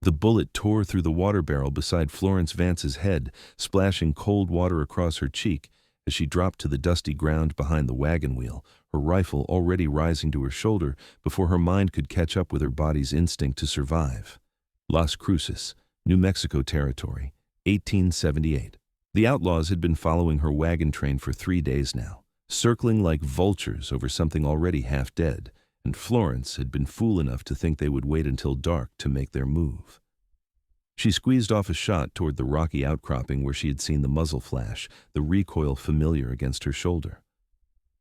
The bullet tore through the water barrel beside Florence Vance's head, splashing cold water across her cheek as she dropped to the dusty ground behind the wagon wheel, her rifle already rising to her shoulder before her mind could catch up with her body's instinct to survive. Las Cruces, New Mexico Territory, 1878. The outlaws had been following her wagon train for 3 days now, circling like vultures over something already half dead, and Florence had been fool enough to think they would wait until dark to make their move. She squeezed off a shot toward the rocky outcropping where she had seen the muzzle flash, the recoil familiar against her shoulder.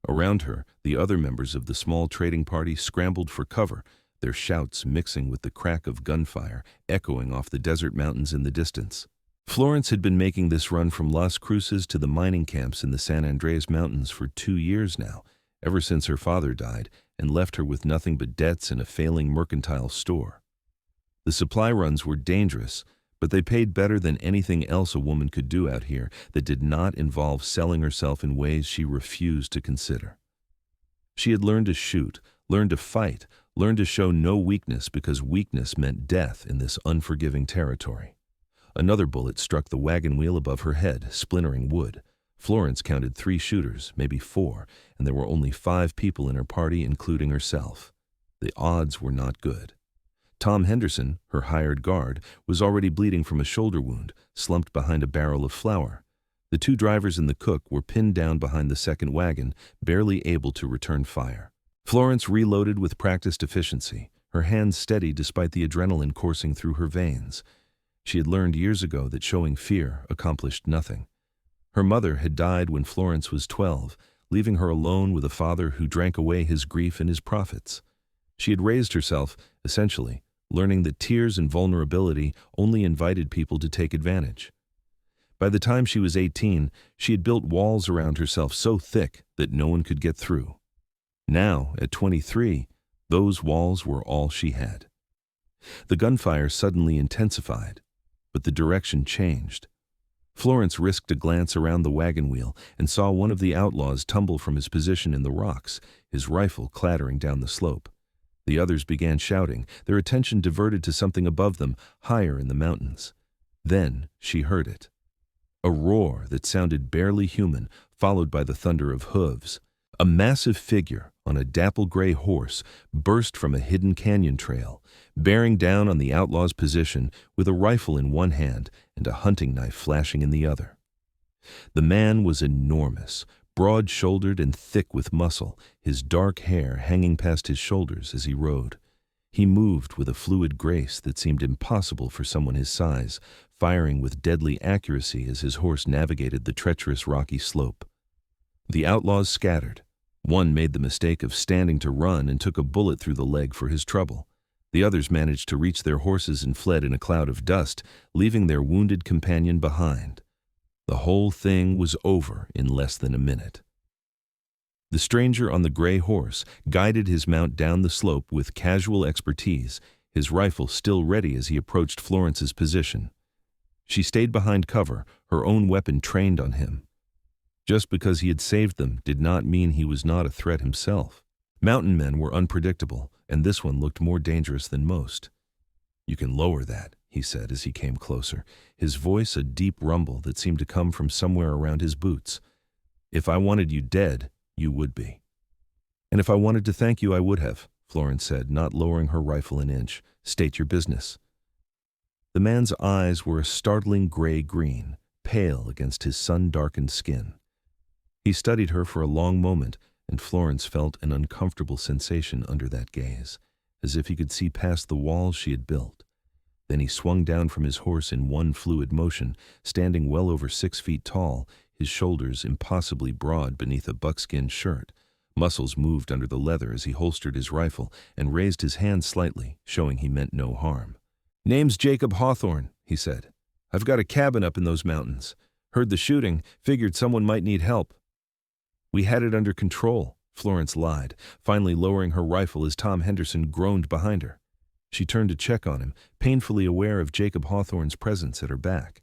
Around her, the other members of the small trading party scrambled for cover, their shouts mixing with the crack of gunfire echoing off the desert mountains in the distance. Florence had been making this run from Las Cruces to the mining camps in the San Andreas Mountains for 2 years now, ever since her father died and left her with nothing but debts and a failing mercantile store. The supply runs were dangerous, but they paid better than anything else a woman could do out here that did not involve selling herself in ways she refused to consider. She had learned to shoot, learned to fight, learned to show no weakness because weakness meant death in this unforgiving territory. Another bullet struck the wagon wheel above her head, splintering wood. Florence counted 3 shooters, maybe 4, and there were only 5 people in her party, including herself. The odds were not good. Tom Henderson, her hired guard, was already bleeding from a shoulder wound, slumped behind a barrel of flour. The 2 drivers and the cook were pinned down behind the second wagon, barely able to return fire. Florence reloaded with practiced efficiency, her hands steady despite the adrenaline coursing through her veins. She had learned years ago that showing fear accomplished nothing. Her mother had died when Florence was 12, leaving her alone with a father who drank away his grief and his profits. She had raised herself, essentially, learning that tears and vulnerability only invited people to take advantage. By the time she was 18, she had built walls around herself so thick that no one could get through. Now, at 23, those walls were all she had. The gunfire suddenly intensified, but the direction changed. Florence risked a glance around the wagon wheel and saw one of the outlaws tumble from his position in the rocks, his rifle clattering down the slope. The others began shouting, their attention diverted to something above them, higher in the mountains. Then she heard it. A roar that sounded barely human, followed by the thunder of hooves. A massive figure on a dapple gray horse burst from a hidden canyon trail, bearing down on the outlaw's position with a rifle in one hand and a hunting knife flashing in the other. The man was enormous, broad-shouldered and thick with muscle, his dark hair hanging past his shoulders as he rode. He moved with a fluid grace that seemed impossible for someone his size, firing with deadly accuracy as his horse navigated the treacherous rocky slope. The outlaws scattered. One made the mistake of standing to run and took a bullet through the leg for his trouble. The others managed to reach their horses and fled in a cloud of dust, leaving their wounded companion behind. The whole thing was over in less than a minute. The stranger on the gray horse guided his mount down the slope with casual expertise, his rifle still ready as he approached Florence's position. She stayed behind cover, her own weapon trained on him. Just because he had saved them did not mean he was not a threat himself. Mountain men were unpredictable, and this one looked more dangerous than most. "You can lower that," he said as he came closer, his voice a deep rumble that seemed to come from somewhere around his boots. "If I wanted you dead, you would be." "And if I wanted to thank you, I would have," Florence said, not lowering her rifle an inch. "State your business." The man's eyes were a startling gray-green, pale against his sun-darkened skin. He studied her for a long moment, and Florence felt an uncomfortable sensation under that gaze, as if he could see past the walls she had built. Then he swung down from his horse in one fluid motion, standing well over 6 feet tall, his shoulders impossibly broad beneath a buckskin shirt. Muscles moved under the leather as he holstered his rifle and raised his hand slightly, showing he meant no harm. "Name's Jacob Hawthorne," he said. "I've got a cabin up in those mountains. Heard the shooting, figured someone might need help." "We had it under control," Florence lied, finally lowering her rifle as Tom Henderson groaned behind her. She turned to check on him, painfully aware of Jacob Hawthorne's presence at her back.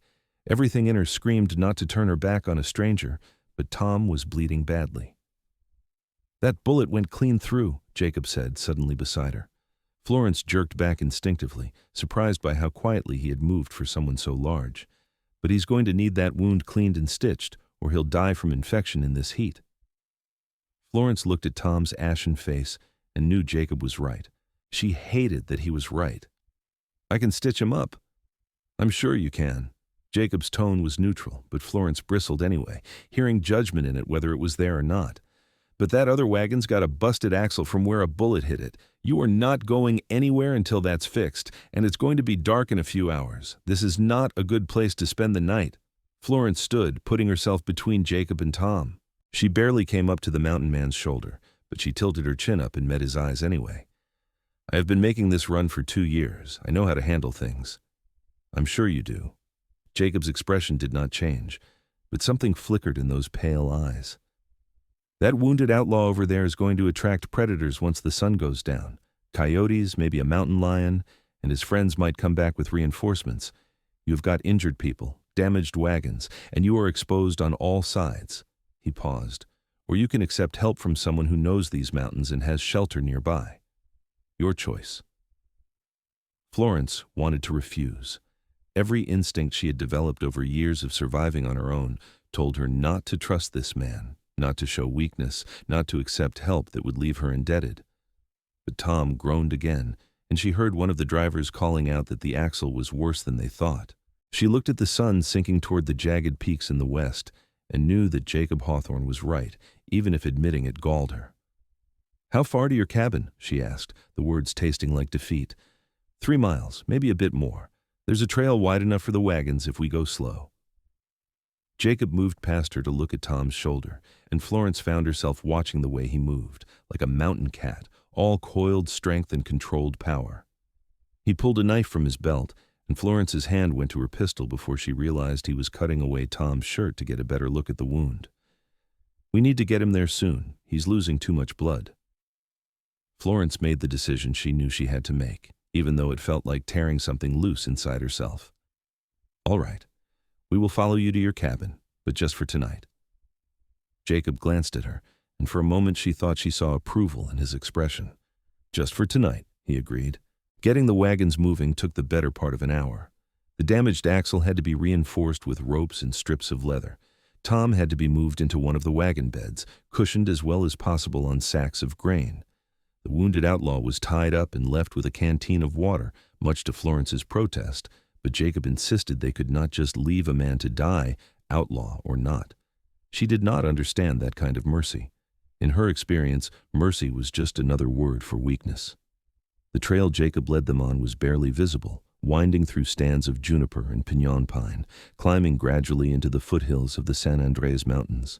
Everything in her screamed not to turn her back on a stranger, but Tom was bleeding badly. "That bullet went clean through," Jacob said, suddenly beside her. Florence jerked back instinctively, surprised by how quietly he had moved for someone so large. But he's going to need that wound cleaned and stitched, or he'll die from infection in this heat. Florence looked at Tom's ashen face and knew Jacob was right. She hated that he was right. "I can stitch him up." "I'm sure you can." Jacob's tone was neutral, but Florence bristled anyway, hearing judgment in it whether it was there or not. "But that other wagon's got a busted axle from where a bullet hit it. You are not going anywhere until that's fixed, and it's going to be dark in a few hours. This is not a good place to spend the night." Florence stood, putting herself between Jacob and Tom. She barely came up to the mountain man's shoulder, but she tilted her chin up and met his eyes anyway. "I have been making this run for 2 years. I know how to handle things." "I'm sure you do." Jacob's expression did not change, but something flickered in those pale eyes. "That wounded outlaw over there is going to attract predators once the sun goes down. Coyotes, maybe a mountain lion, and his friends might come back with reinforcements. You've got injured people, damaged wagons, and you are exposed on all sides." He paused. "Or you can accept help from someone who knows these mountains and has shelter nearby. Your choice." Florence wanted to refuse. Every instinct she had developed over years of surviving on her own told her not to trust this man, not to show weakness, not to accept help that would leave her indebted. But Tom groaned again, and she heard one of the drivers calling out that the axle was worse than they thought. She looked at the sun sinking toward the jagged peaks in the west and knew that Jacob Hawthorne was right, even if admitting it galled her. "How far to your cabin?" she asked, the words tasting like defeat. 3 miles, maybe a bit more. There's a trail wide enough for the wagons if we go slow." Jacob moved past her to look at Tom's shoulder, and Florence found herself watching the way he moved, like a mountain cat, all coiled strength and controlled power. He pulled a knife from his belt, and Florence's hand went to her pistol before she realized he was cutting away Tom's shirt to get a better look at the wound. "We need to get him there soon. He's losing too much blood." Florence made the decision she knew she had to make, even though it felt like tearing something loose inside herself. "All right, we will follow you to your cabin, but just for tonight." Jacob glanced at her, and for a moment she thought she saw approval in his expression. "Just for tonight," he agreed. Getting the wagons moving took the better part of an hour. The damaged axle had to be reinforced with ropes and strips of leather. Tom had to be moved into one of the wagon beds, cushioned as well as possible on sacks of grain. The wounded outlaw was tied up and left with a canteen of water, much to Florence's protest, but Jacob insisted they could not just leave a man to die, outlaw or not. She did not understand that kind of mercy. In her experience, mercy was just another word for weakness. The trail Jacob led them on was barely visible, winding through stands of juniper and piñon pine, climbing gradually into the foothills of the San Andres Mountains.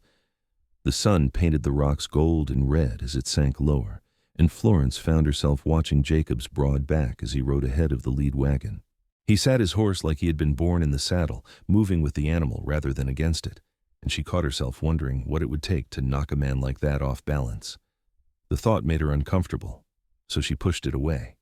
The sun painted the rocks gold and red as it sank lower, and Florence found herself watching Jacob's broad back as he rode ahead of the lead wagon. He sat his horse like he had been born in the saddle, moving with the animal rather than against it, and she caught herself wondering what it would take to knock a man like that off balance. The thought made her uncomfortable, so she pushed it away.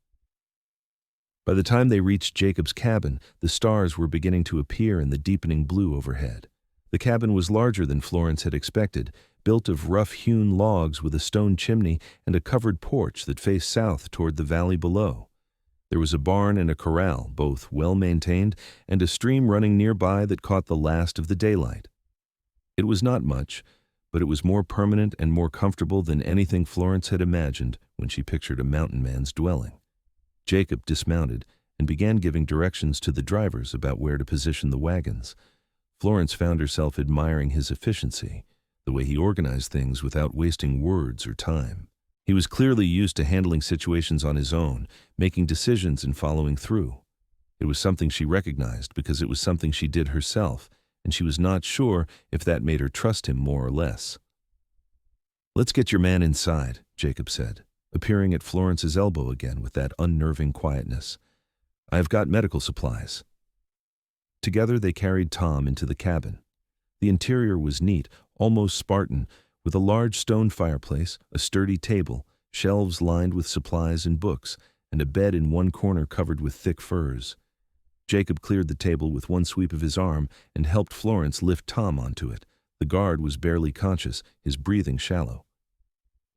By the time they reached Jacob's cabin, the stars were beginning to appear in the deepening blue overhead. The cabin was larger than Florence had expected, built of rough-hewn logs with a stone chimney and a covered porch that faced south toward the valley below. There was a barn and a corral, both well-maintained, and a stream running nearby that caught the last of the daylight. It was not much, but it was more permanent and more comfortable than anything Florence had imagined when she pictured a mountain man's dwelling. Jacob dismounted and began giving directions to the drivers about where to position the wagons. Florence found herself admiring his efficiency, the way he organized things without wasting words or time. He was clearly used to handling situations on his own, making decisions and following through. It was something she recognized because it was something she did herself, and she was not sure if that made her trust him more or less. "Let's get your man inside," Jacob said, appearing at Florence's elbow again with that unnerving quietness. "I have got medical supplies." Together they carried Tom into the cabin. The interior was neat, almost Spartan, with a large stone fireplace, a sturdy table, shelves lined with supplies and books, and a bed in one corner covered with thick furs. Jacob cleared the table with one sweep of his arm and helped Florence lift Tom onto it. The guard was barely conscious, his breathing shallow.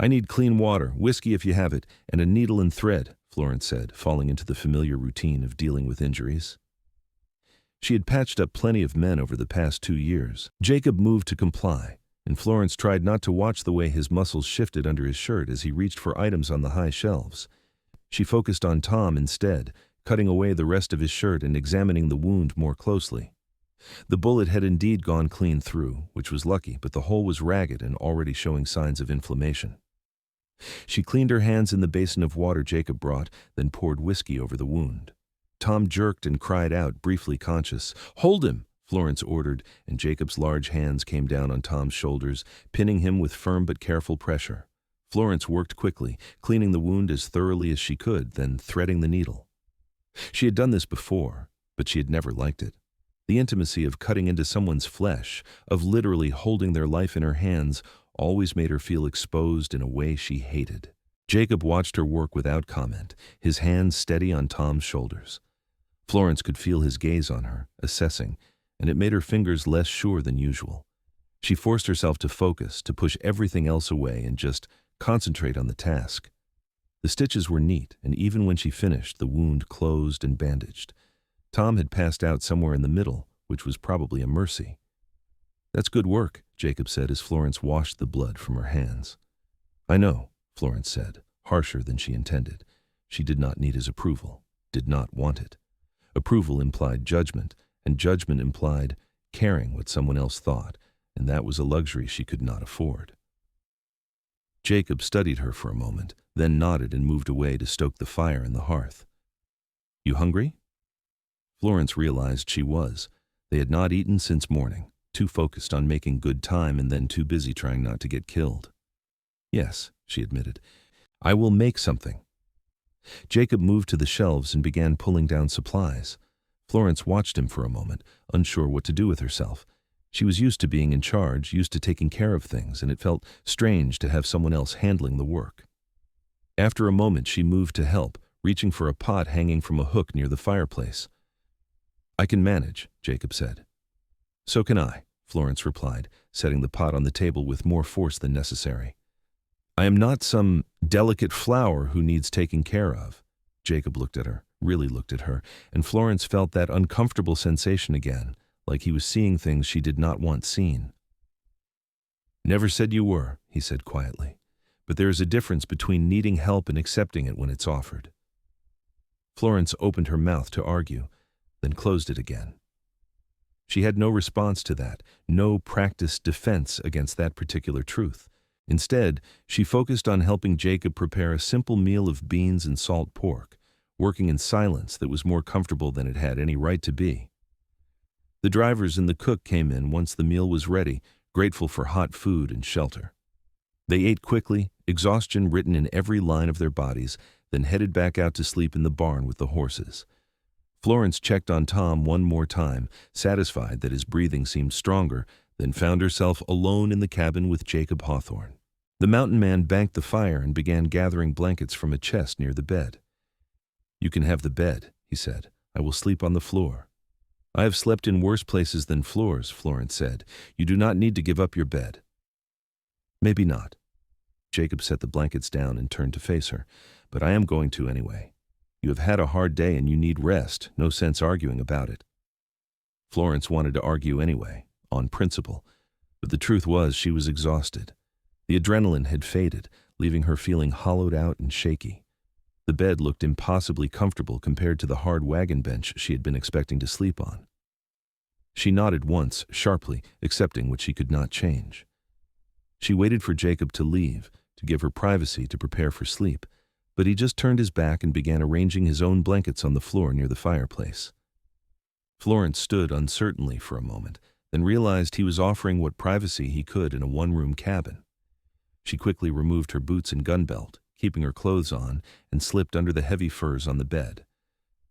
I need clean water, whiskey if you have it, and a needle and thread, Florence said, falling into the familiar routine of dealing with injuries. She had patched up plenty of men over the past 2 years. Jacob moved to comply, and Florence tried not to watch the way his muscles shifted under his shirt as he reached for items on the high shelves. She focused on Tom instead, cutting away the rest of his shirt and examining the wound more closely. The bullet had indeed gone clean through, which was lucky, but the hole was ragged and already showing signs of inflammation. She cleaned her hands in the basin of water Jacob brought, then poured whiskey over the wound. Tom jerked and cried out, briefly conscious. "Hold him!" Florence ordered, and Jacob's large hands came down on Tom's shoulders, pinning him with firm but careful pressure. Florence worked quickly, cleaning the wound as thoroughly as she could, then threading the needle. She had done this before, but she had never liked it. The intimacy of cutting into someone's flesh, of literally holding their life in her hands, always made her feel exposed in a way she hated. Jacob watched her work without comment, his hands steady on Tom's shoulders. Florence could feel his gaze on her, assessing, and it made her fingers less sure than usual. She forced herself to focus, to push everything else away and just concentrate on the task. The stitches were neat, and even when she finished, the wound closed and bandaged. Tom had passed out somewhere in the middle, which was probably a mercy. "That's good work," Jacob said as Florence washed the blood from her hands. "I know," Florence said, harsher than she intended. She did not need his approval, did not want it. Approval implied judgment, and judgment implied caring what someone else thought, and that was a luxury she could not afford. Jacob studied her for a moment, then nodded and moved away to stoke the fire in the hearth. "You hungry?" Florence realized she was. They had not eaten since morning, too focused on making good time and then too busy trying not to get killed. "Yes," she admitted. "I will make something." Jacob moved to the shelves and began pulling down supplies. Florence watched him for a moment, unsure what to do with herself. She was used to being in charge, used to taking care of things, and it felt strange to have someone else handling the work. After a moment, she moved to help, reaching for a pot hanging from a hook near the fireplace. "I can manage," Jacob said. "So can I," Florence replied, setting the pot on the table with more force than necessary. "I am not some delicate flower who needs taking care of." Jacob looked at her, really looked at her, and Florence felt that uncomfortable sensation again, like he was seeing things she did not want seen. "Never said you were," he said quietly, "but there is a difference between needing help and accepting it when it's offered." Florence opened her mouth to argue, then closed it again. She had no response to that, no practiced defense against that particular truth. Instead, she focused on helping Jacob prepare a simple meal of beans and salt pork, working in silence that was more comfortable than it had any right to be. The drivers and the cook came in once the meal was ready, grateful for hot food and shelter. They ate quickly, exhaustion written in every line of their bodies, then headed back out to sleep in the barn with the horses. Florence checked on Tom one more time, satisfied that his breathing seemed stronger, then found herself alone in the cabin with Jacob Hawthorne. The mountain man banked the fire and began gathering blankets from a chest near the bed. "You can have the bed," he said. "I will sleep on the floor." "I have slept in worse places than floors," Florence said. "You do not need to give up your bed." "Maybe not." Jacob set the blankets down and turned to face her. "But I am going to anyway. You have had a hard day and you need rest, no sense arguing about it." Florence wanted to argue anyway, on principle, but the truth was she was exhausted. The adrenaline had faded, leaving her feeling hollowed out and shaky. The bed looked impossibly comfortable compared to the hard wagon bench she had been expecting to sleep on. She nodded once, sharply, accepting what she could not change. She waited for Jacob to leave, to give her privacy to prepare for sleep, but he just turned his back and began arranging his own blankets on the floor near the fireplace. Florence stood uncertainly for a moment, then realized he was offering what privacy he could in a one-room cabin. She quickly removed her boots and gun belt, keeping her clothes on, and slipped under the heavy furs on the bed.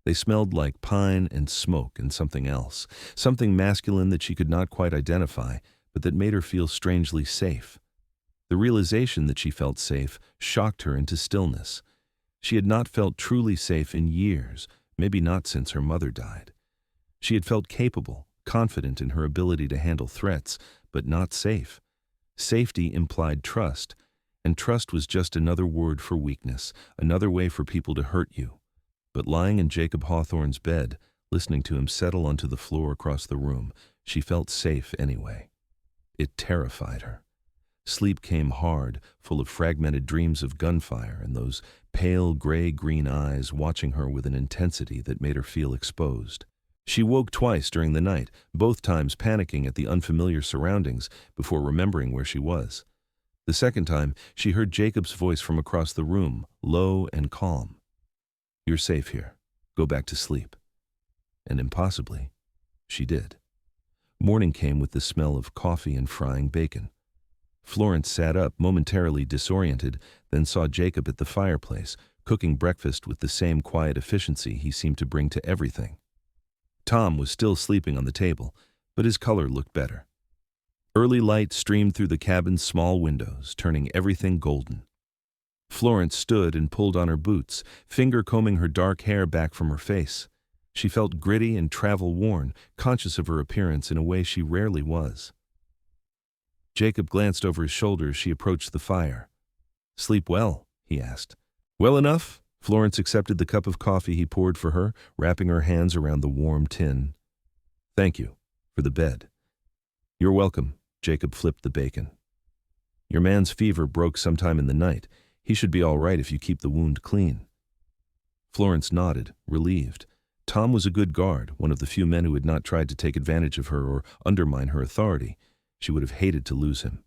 They smelled like pine and smoke and something else, something masculine that she could not quite identify, but that made her feel strangely safe. The realization that she felt safe shocked her into stillness. She had not felt truly safe in years, maybe not since her mother died. She had felt capable, confident in her ability to handle threats, but not safe. Safety implied trust, And trust was just another word for weakness, another way for people to hurt you. But lying in Jacob Hawthorne's bed, listening to him settle onto the floor across the room, she felt safe anyway. It terrified her. Sleep came hard, full of fragmented dreams of gunfire and those pale gray-green eyes watching her with an intensity that made her feel exposed. She woke twice during the night, both times panicking at the unfamiliar surroundings before remembering where she was. The second time, she heard Jacob's voice from across the room, low and calm. "You're safe here. Go back to sleep." And impossibly, she did. Morning came with the smell of coffee and frying bacon. Florence sat up, momentarily disoriented, then saw Jacob at the fireplace, cooking breakfast with the same quiet efficiency he seemed to bring to everything. Tom was still sleeping on the table, but his color looked better. Early light streamed through the cabin's small windows, turning everything golden. Florence stood and pulled on her boots, finger-combing her dark hair back from her face. She felt gritty and travel-worn, conscious of her appearance in a way she rarely was. Jacob glanced over his shoulder as she approached the fire. "Sleep well?" he asked. "Well enough?" Florence accepted the cup of coffee he poured for her, wrapping her hands around the warm tin. "Thank you for the bed." "You're welcome." Jacob flipped the bacon. "Your man's fever broke sometime in the night. He should be all right if you keep the wound clean." Florence nodded, relieved. Tom was a good guard, one of the few men who had not tried to take advantage of her or undermine her authority. She would have hated to lose him.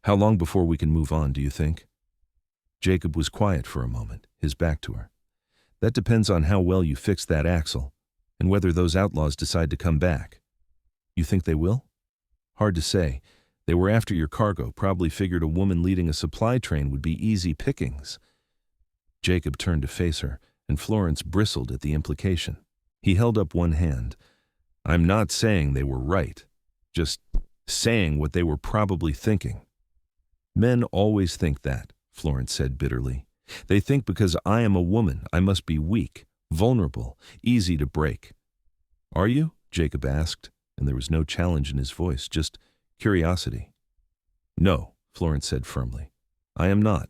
"How long before we can move on, do you think?" Jacob was quiet for a moment, his back to her. "That depends on how well you fix that axle, and whether those outlaws decide to come back." "You think they will?" "Hard to say. They were after your cargo, probably figured a woman leading a supply train would be easy pickings." Jacob turned to face her, and Florence bristled at the implication. He held up one hand. "I'm not saying they were right, just saying what they were probably thinking." "Men always think that," Florence said bitterly. "They think because I am a woman, I must be weak, vulnerable, easy to break." "Are you?" Jacob asked, and there was no challenge in his voice, just curiosity. "No," Florence said firmly. "I am not."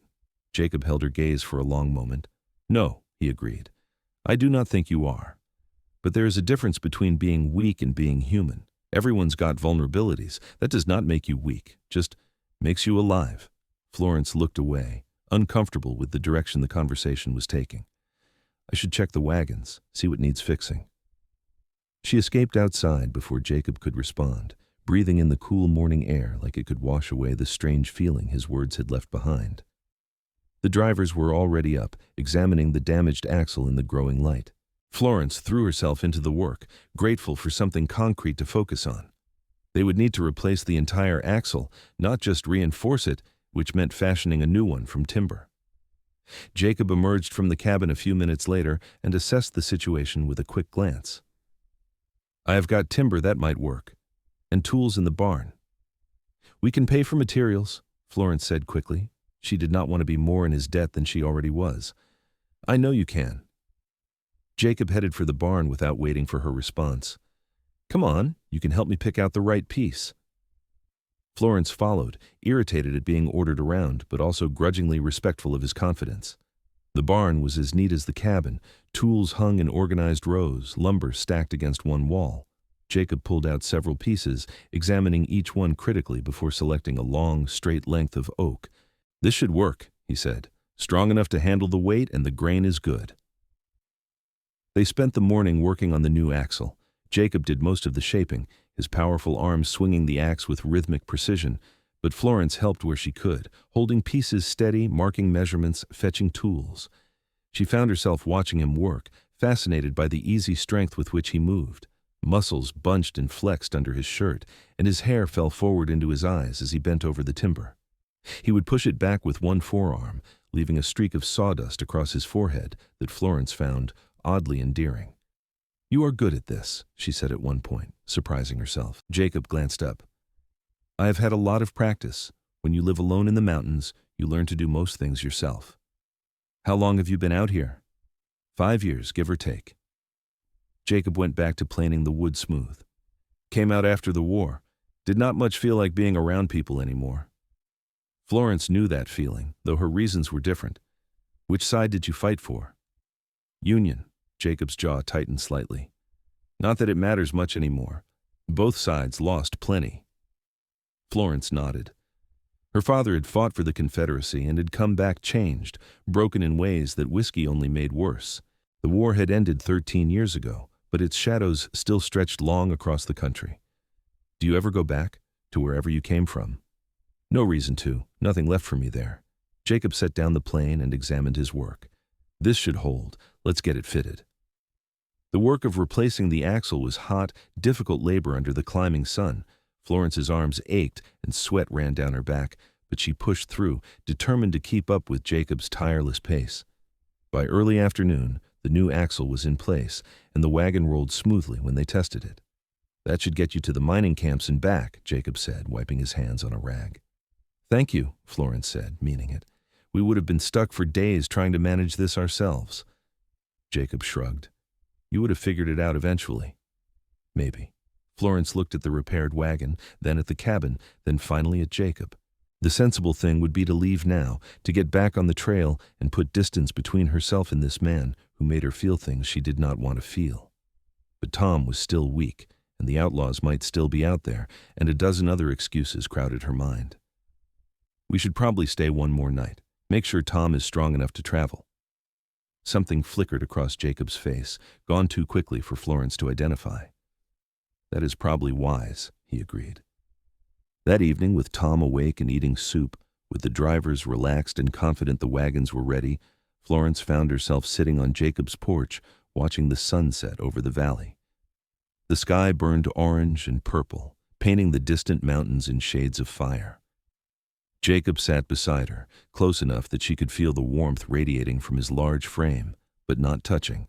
Jacob held her gaze for a long moment. "No," he agreed. "I do not think you are. But there is a difference between being weak and being human. Everyone's got vulnerabilities. That does not make you weak, just makes you alive." Florence looked away, uncomfortable with the direction the conversation was taking. "I should check the wagons, see what needs fixing." She escaped outside before Jacob could respond, breathing in the cool morning air like it could wash away the strange feeling his words had left behind. The drivers were already up, examining the damaged axle in the growing light. Florence threw herself into the work, grateful for something concrete to focus on. They would need to replace the entire axle, not just reinforce it, which meant fashioning a new one from timber. Jacob emerged from the cabin a few minutes later and assessed the situation with a quick glance. "I have got timber that might work, and tools in the barn." "We can pay for materials," Florence said quickly. She did not want to be more in his debt than she already was. "I know you can." Jacob headed for the barn without waiting for her response. "Come on, you can help me pick out the right piece." Florence followed, irritated at being ordered around, but also grudgingly respectful of his confidence. The barn was as neat as the cabin, tools hung in organized rows, lumber stacked against one wall. Jacob pulled out several pieces, examining each one critically before selecting a long, straight length of oak. "This should work," he said. "Strong enough to handle the weight, and the grain is good." They spent the morning working on the new axle. Jacob did most of the shaping, his powerful arms swinging the axe with rhythmic precision, but Florence helped where she could, holding pieces steady, marking measurements, fetching tools. She found herself watching him work, fascinated by the easy strength with which he moved. Muscles bunched and flexed under his shirt, and his hair fell forward into his eyes as he bent over the timber. He would push it back with one forearm, leaving a streak of sawdust across his forehead that Florence found oddly endearing. "You are good at this," she said at one point, surprising herself. Jacob glanced up. "I have had a lot of practice. When you live alone in the mountains, you learn to do most things yourself." "How long have you been out here?" 5 years, give or take." Jacob went back to planing the wood smooth. "Came out after the war. Did not much feel like being around people anymore." Florence knew that feeling, though her reasons were different. Which side did you fight for? Union. Jacob's jaw tightened slightly. Not that it matters much anymore. Both sides lost plenty. Florence nodded. Her father had fought for the Confederacy and had come back changed, broken in ways that whiskey only made worse. The war had ended 13 years ago, but its shadows still stretched long across the country. Do you ever go back to wherever you came from? No reason to. Nothing left for me there. Jacob set down the plane and examined his work. This should hold. Let's get it fitted. The work of replacing the axle was hot, difficult labor under the climbing sun. Florence's arms ached and sweat ran down her back, but she pushed through, determined to keep up with Jacob's tireless pace. By early afternoon, the new axle was in place, and the wagon rolled smoothly when they tested it. That should get you to the mining camps and back, Jacob said, wiping his hands on a rag. Thank you, Florence said, meaning it. We would have been stuck for days trying to manage this ourselves. Jacob shrugged. You would have figured it out eventually. Maybe. Florence looked at the repaired wagon, then at the cabin, then finally at Jacob. The sensible thing would be to leave now, to get back on the trail and put distance between herself and this man who made her feel things she did not want to feel. But Tom was still weak, and the outlaws might still be out there, and a dozen other excuses crowded her mind. We should probably stay one more night. Make sure Tom is strong enough to travel. Something flickered across Jacob's face, gone too quickly for Florence to identify. That is probably wise, he agreed. That evening, with Tom awake and eating soup, with the drivers relaxed and confident the wagons were ready, Florence found herself sitting on Jacob's porch, watching the sunset over the valley. The sky burned orange and purple, painting the distant mountains in shades of fire. Jacob sat beside her, close enough that she could feel the warmth radiating from his large frame, but not touching.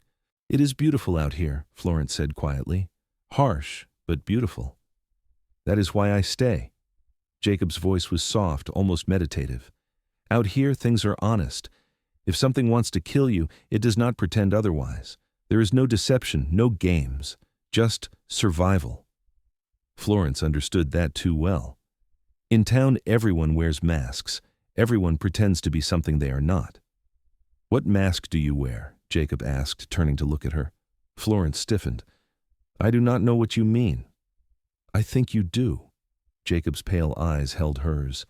It is beautiful out here, Florence said quietly. Harsh, but beautiful. That is why I stay. Jacob's voice was soft, almost meditative. Out here, things are honest. If something wants to kill you, it does not pretend otherwise. There is no deception, no games, just survival. Florence understood that too well. In town, everyone wears masks. Everyone pretends to be something they are not. What mask do you wear? Jacob asked, turning to look at her. Florence stiffened. I do not know what you mean. I think you do. Jacob's pale eyes held hers.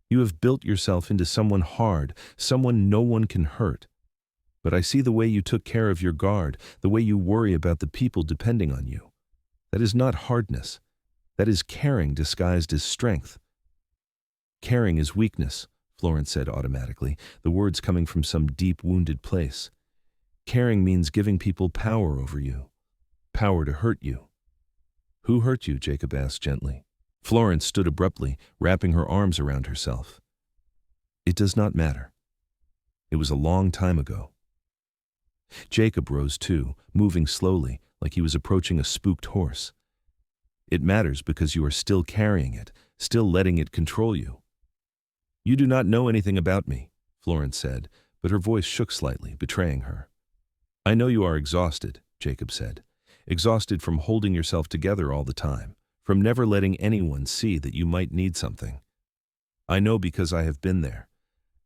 You have built yourself into someone hard, someone no one can hurt. But I see the way you took care of your guard, the way you worry about the people depending on you. That is not hardness. That is caring disguised as strength. Caring is weakness, Florence said automatically, the words coming from some deep wounded place. Caring means giving people power over you. Power to hurt you. Who hurt you? Jacob asked gently. Florence stood abruptly, wrapping her arms around herself. It does not matter. It was a long time ago. Jacob rose too, moving slowly, like he was approaching a spooked horse. It matters because you are still carrying it, still letting it control you. You do not know anything about me, Florence said, but her voice shook slightly, betraying her. I know you are exhausted, Jacob said. Exhausted from holding yourself together all the time, from never letting anyone see that you might need something. I know because I have been there.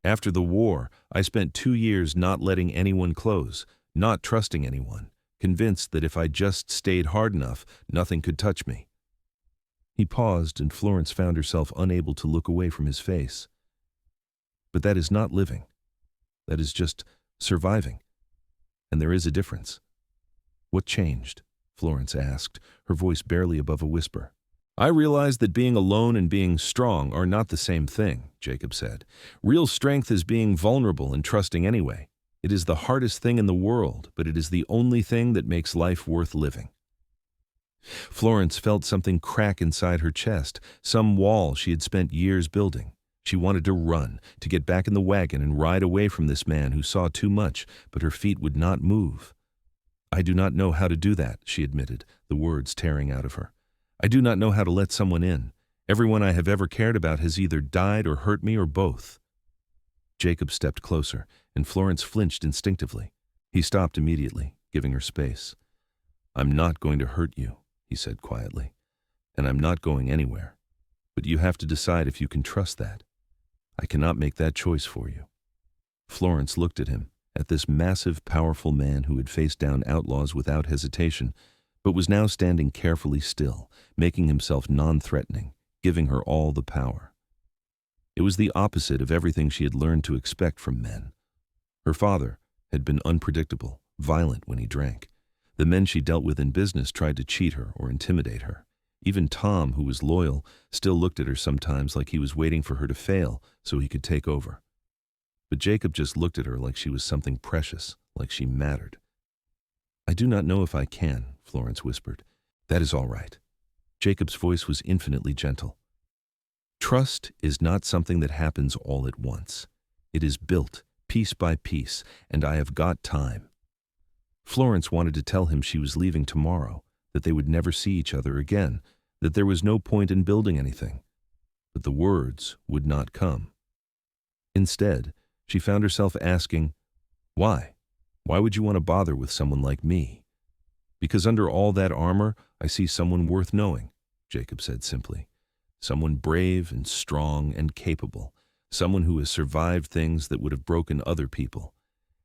After the war, I spent 2 years not letting anyone close, not trusting anyone, convinced that if I just stayed hard enough, nothing could touch me. He paused, and Florence found herself unable to look away from his face. But that is not living. That is just surviving. And there is a difference. What changed? Florence asked, her voice barely above a whisper. I realized that being alone and being strong are not the same thing, Jacob said. Real strength is being vulnerable and trusting anyway. It is the hardest thing in the world, but it is the only thing that makes life worth living. Florence felt something crack inside her chest, some wall she had spent years building. She wanted to run, to get back in the wagon and ride away from this man who saw too much, but her feet would not move. I do not know how to do that, she admitted, the words tearing out of her. I do not know how to let someone in. Everyone I have ever cared about has either died or hurt me or both. Jacob stepped closer, and Florence flinched instinctively. He stopped immediately, giving her space. I'm not going to hurt you, he said quietly, and I'm not going anywhere. But you have to decide if you can trust that. I cannot make that choice for you." Florence looked at him, at this massive, powerful man who had faced down outlaws without hesitation, but was now standing carefully still, making himself non-threatening, giving her all the power. It was the opposite of everything she had learned to expect from men. Her father had been unpredictable, violent when he drank. The men she dealt with in business tried to cheat her or intimidate her. Even Tom, who was loyal, still looked at her sometimes like he was waiting for her to fail so he could take over. But Jacob just looked at her like she was something precious, like she mattered. "I do not know if I can," Florence whispered. "That is all right." Jacob's voice was infinitely gentle. "Trust is not something that happens all at once. It is built, piece by piece, and I have got time." Florence wanted to tell him she was leaving tomorrow, that they would never see each other again, that there was no point in building anything. But the words would not come. Instead, she found herself asking, "Why? Why would you want to bother with someone like me?" "Because under all that armor, I see someone worth knowing," Jacob said simply. "Someone brave and strong and capable. Someone who has survived things that would have broken other people.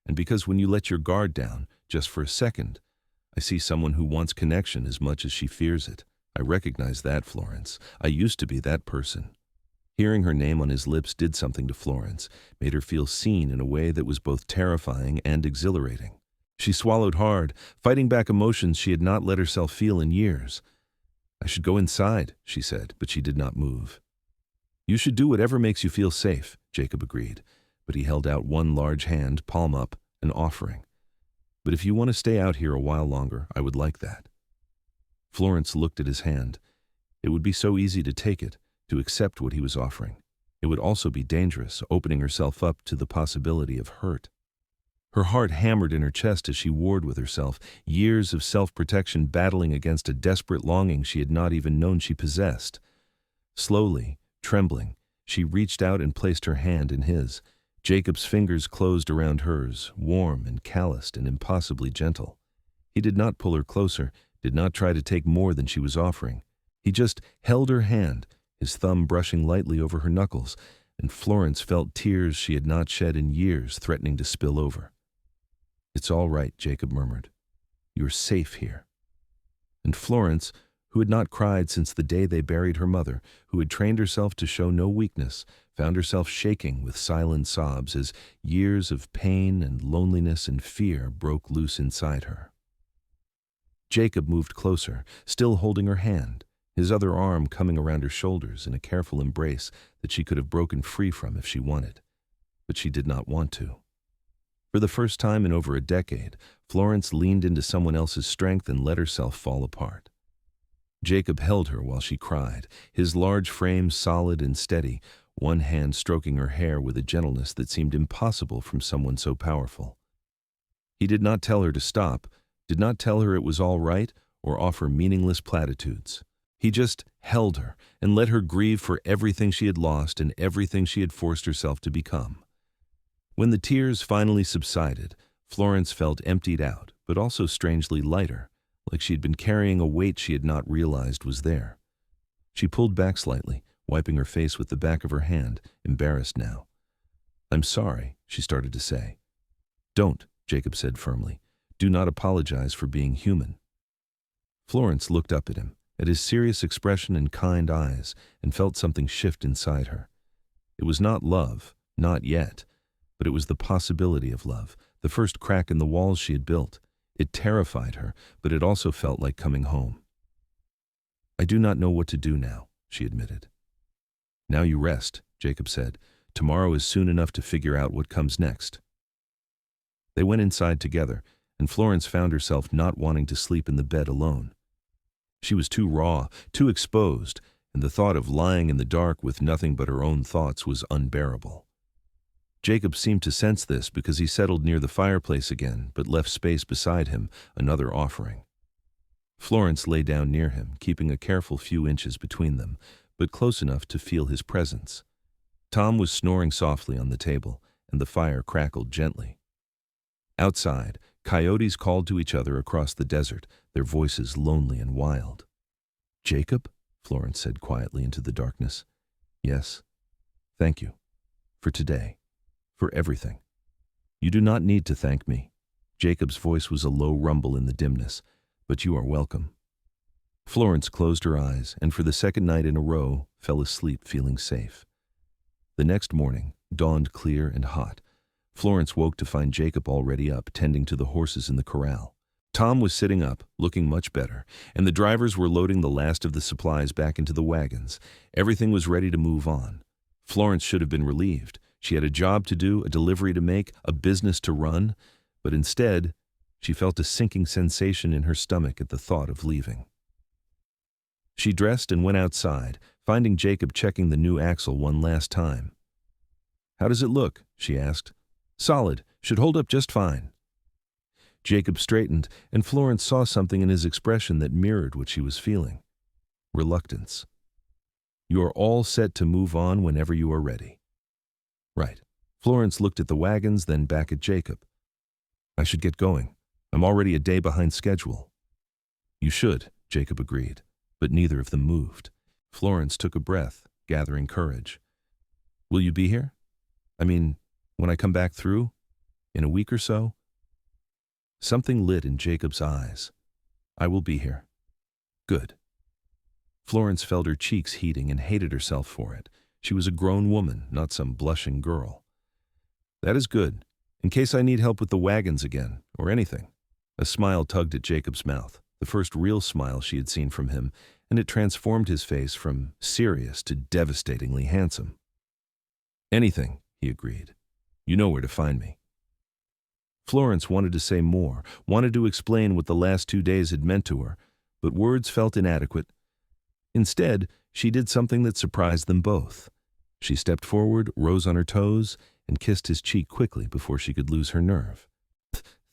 And because when you let your guard down, just for a second, I see someone who wants connection as much as she fears it. I recognize that, Florence. I used to be that person." Hearing her name on his lips did something to Florence, made her feel seen in a way that was both terrifying and exhilarating. She swallowed hard, fighting back emotions she had not let herself feel in years. "I should go inside," she said, but she did not move. "You should do whatever makes you feel safe," Jacob agreed, but he held out one large hand, palm up, an offering. "But if you want to stay out here a while longer, I would like that." Florence looked at his hand. It would be so easy to take it, to accept what he was offering. It would also be dangerous, opening herself up to the possibility of hurt. Her heart hammered in her chest as she warred with herself, years of self-protection battling against a desperate longing she had not even known she possessed. Slowly, trembling, she reached out and placed her hand in his. Jacob's fingers closed around hers, warm and calloused and impossibly gentle. He did not pull her closer, did not try to take more than she was offering. He just held her hand, his thumb brushing lightly over her knuckles, and Florence felt tears she had not shed in years threatening to spill over. "It's all right," Jacob murmured. "You're safe here." And Florence, who had not cried since the day they buried her mother, who had trained herself to show no weakness, found herself shaking with silent sobs as years of pain and loneliness and fear broke loose inside her. Jacob moved closer, still holding her hand, his other arm coming around her shoulders in a careful embrace that she could have broken free from if she wanted. But she did not want to. For the first time in over a decade, Florence leaned into someone else's strength and let herself fall apart. Jacob held her while she cried, his large frame solid and steady, one hand stroking her hair with a gentleness that seemed impossible from someone so powerful. He did not tell her to stop, did not tell her it was all right, or offer meaningless platitudes. He just held her and let her grieve for everything she had lost and everything she had forced herself to become. When the tears finally subsided, Florence felt emptied out, but also strangely lighter, like she had been carrying a weight she had not realized was there. She pulled back slightly, wiping her face with the back of her hand, embarrassed now. "I'm sorry," she started to say. "Don't," Jacob said firmly. "Do not apologize for being human." Florence looked up at him, at his serious expression and kind eyes, and felt something shift inside her. It was not love, not yet, but it was the possibility of love, the first crack in the walls she had built. It terrified her, but it also felt like coming home. "I do not know what to do now," she admitted. "Now you rest," Jacob said. "Tomorrow is soon enough to figure out what comes next." They went inside together, and Florence found herself not wanting to sleep in the bed alone. She was too raw, too exposed, and the thought of lying in the dark with nothing but her own thoughts was unbearable. Jacob seemed to sense this because he settled near the fireplace again, but left space beside him, another offering. Florence lay down near him, keeping a careful few inches between them, but close enough to feel his presence. Tom was snoring softly on the table, and the fire crackled gently. Outside, coyotes called to each other across the desert, their voices lonely and wild. "Jacob?" Florence said quietly into the darkness. "Yes. Thank you." For today. For everything. You do not need to thank me. Jacob's voice was a low rumble in the dimness, but you are welcome. Florence closed her eyes and for the second night in a row fell asleep feeling safe. The next morning dawned clear and hot. Florence woke to find Jacob already up, tending to the horses in the corral. Tom was sitting up, looking much better, and the drivers were loading the last of the supplies back into the wagons. Everything was ready to move on. Florence should have been relieved. She had a job to do, a delivery to make, a business to run, but instead, she felt a sinking sensation in her stomach at the thought of leaving. She dressed and went outside, finding Jacob checking the new axle one last time. "How does it look?" she asked. "Solid. Should hold up just fine." Jacob straightened, and Florence saw something in his expression that mirrored what she was feeling. Reluctance. "You are all set to move on whenever you are ready." "Right." Florence looked at the wagons, then back at Jacob. "I should get going. I'm already a day behind schedule." "You should," Jacob agreed, but neither of them moved. Florence took a breath, gathering courage. "Will you be here? I mean, when I come back through? In a week or so?" Something lit in Jacob's eyes. "I will be here." "Good." Florence felt her cheeks heating and hated herself for it. She was a grown woman, not some blushing girl. "That is good, in case I need help with the wagons again, or anything." A smile tugged at Jacob's mouth, the first real smile she had seen from him, and it transformed his face from serious to devastatingly handsome. "Anything," he agreed. "You know where to find me." Florence wanted to say more, wanted to explain what the last 2 days had meant to her, but words felt inadequate. Instead, she did something that surprised them both. She stepped forward, rose on her toes, and kissed his cheek quickly before she could lose her nerve.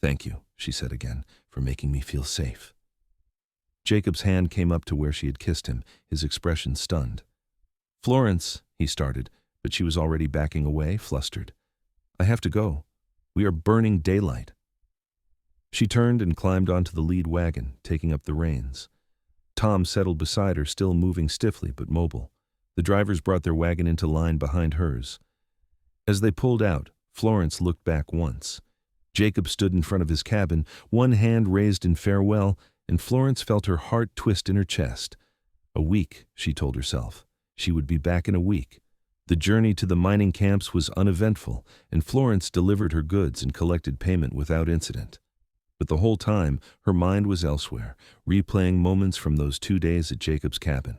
"Thank you," she said again, "for making me feel safe." Jacob's hand came up to where she had kissed him, his expression stunned. "Florence," he started, but she was already backing away, flustered. "I have to go. We are burning daylight." She turned and climbed onto the lead wagon, taking up the reins. Tom settled beside her, still moving stiffly but mobile. The drivers brought their wagon into line behind hers. As they pulled out, Florence looked back once. Jacob stood in front of his cabin, one hand raised in farewell, and Florence felt her heart twist in her chest. A week, she told herself. She would be back in a week. The journey to the mining camps was uneventful, and Florence delivered her goods and collected payment without incident. But the whole time, her mind was elsewhere, replaying moments from those 2 days at Jacob's cabin.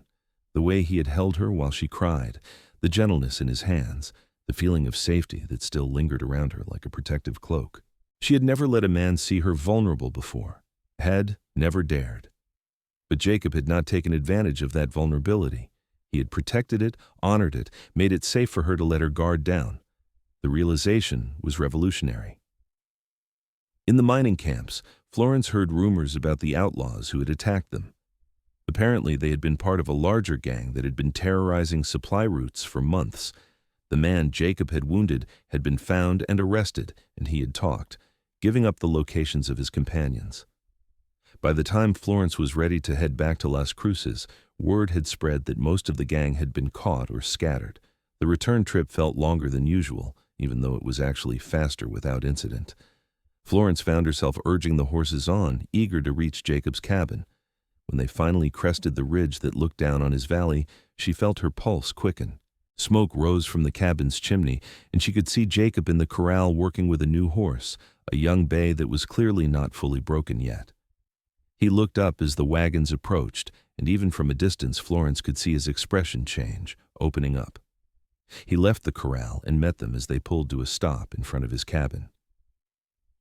The way he had held her while she cried, the gentleness in his hands, the feeling of safety that still lingered around her like a protective cloak. She had never let a man see her vulnerable before, had never dared. But Jacob had not taken advantage of that vulnerability. He had protected it, honored it, made it safe for her to let her guard down. The realization was revolutionary. In the mining camps, Florence heard rumors about the outlaws who had attacked them. Apparently, they had been part of a larger gang that had been terrorizing supply routes for months. The man Jacob had wounded had been found and arrested, and he had talked, giving up the locations of his companions. By the time Florence was ready to head back to Las Cruces, word had spread that most of the gang had been caught or scattered. The return trip felt longer than usual, even though it was actually faster without incident. Florence found herself urging the horses on, eager to reach Jacob's cabin. When they finally crested the ridge that looked down on his valley, she felt her pulse quicken. Smoke rose from the cabin's chimney, and she could see Jacob in the corral working with a new horse, a young bay that was clearly not fully broken yet. He looked up as the wagons approached, and even from a distance Florence could see his expression change, opening up. He left the corral and met them as they pulled to a stop in front of his cabin.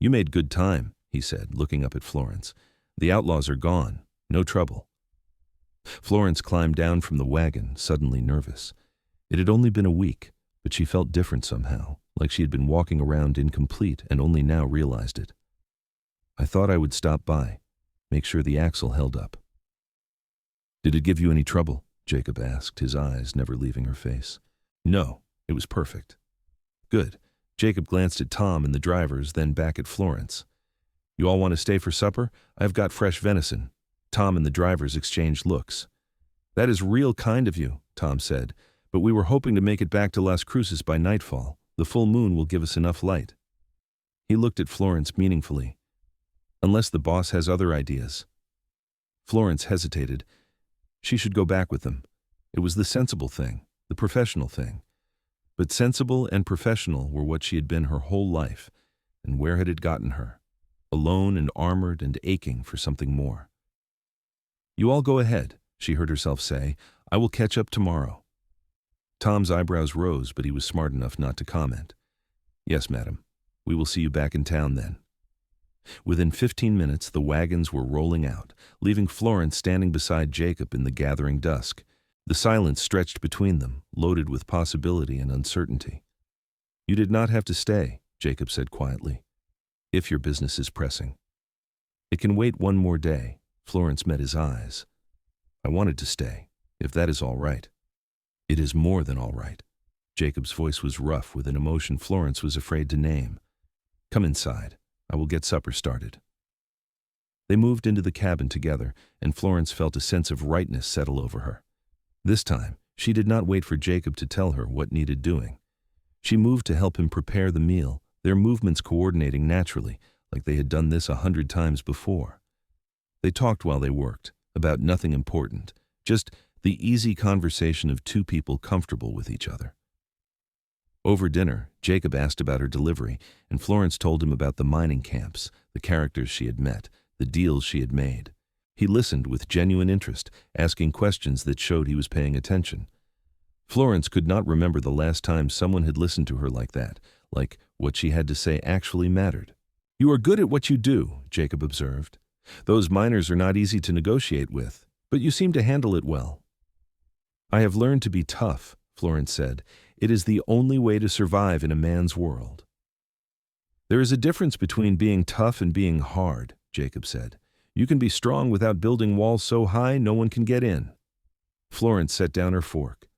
"You made good time," he said, looking up at Florence. "The outlaws are gone. No trouble." Florence climbed down from the wagon, suddenly nervous. It had only been a week, but she felt different somehow, like she had been walking around incomplete and only now realized it. "I thought I would stop by, make sure the axle held up." "Did it give you any trouble?" Jacob asked, his eyes never leaving her face. "No, it was perfect." "Good." Jacob glanced at Tom and the drivers, then back at Florence. "You all want to stay for supper? I've got fresh venison." Tom and the drivers exchanged looks. "That is real kind of you," Tom said, "but we were hoping to make it back to Las Cruces by nightfall. The full moon will give us enough light." He looked at Florence meaningfully. "Unless the boss has other ideas." Florence hesitated. She should go back with them. It was the sensible thing, the professional thing. But sensible and professional were what she had been her whole life, and where had it gotten her? Alone and armored and aching for something more. "You all go ahead," she heard herself say. "I will catch up tomorrow." Tom's eyebrows rose, but he was smart enough not to comment. "Yes, madam. We will see you back in town then." Within 15 minutes, the wagons were rolling out, leaving Florence standing beside Jacob in the gathering dusk. The silence stretched between them, loaded with possibility and uncertainty. "You did not have to stay," Jacob said quietly, "if your business is pressing." "It can wait one more day." Florence met his eyes. "I wanted to stay, if that is all right." "It is more than all right." Jacob's voice was rough with an emotion Florence was afraid to name. "Come inside. I will get supper started." They moved into the cabin together, and Florence felt a sense of rightness settle over her. This time, she did not wait for Jacob to tell her what needed doing. She moved to help him prepare the meal, their movements coordinating naturally, like they had done this 100 times before. They talked while they worked, about nothing important, just the easy conversation of two people comfortable with each other. Over dinner, Jacob asked about her delivery, and Florence told him about the mining camps, the characters she had met, the deals she had made. He listened with genuine interest, asking questions that showed he was paying attention. Florence could not remember the last time someone had listened to her like that, like what she had to say actually mattered. "You are good at what you do," Jacob observed. "Those miners are not easy to negotiate with, but you seem to handle it well." "I have learned to be tough," Florence said. "It is the only way to survive in a man's world." "There is a difference between being tough and being hard," Jacob said. "You can be strong without building walls so high no one can get in." Florence set down her fork.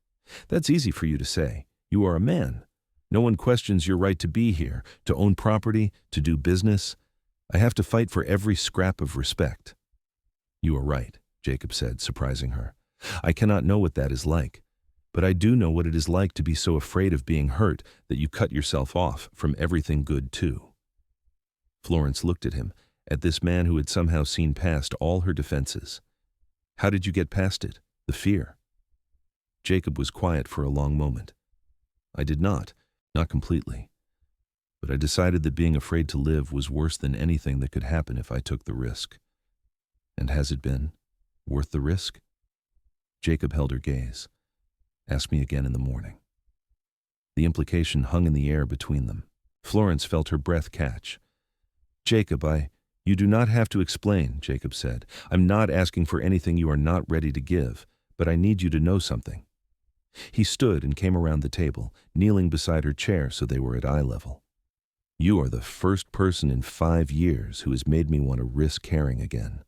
"That's easy for you to say. You are a man. No one questions your right to be here, to own property, to do business. I have to fight for every scrap of respect." "You are right," Jacob said, surprising her. "I cannot know what that is like, but I do know what it is like to be so afraid of being hurt that you cut yourself off from everything good too." Florence looked at him, at this man who had somehow seen past all her defenses. "How did you get past it? The fear?" Jacob was quiet for a long moment. "I did not completely. But I decided that being afraid to live was worse than anything that could happen if I took the risk." "And has it been worth the risk?" Jacob held her gaze. "Ask me again in the morning." The implication hung in the air between them. Florence felt her breath catch. "Jacob, You do not have to explain," Jacob said. "I'm not asking for anything you are not ready to give, but I need you to know something." He stood and came around the table, kneeling beside her chair so they were at eye level. "You are the first person in 5 years who has made me want to risk caring again.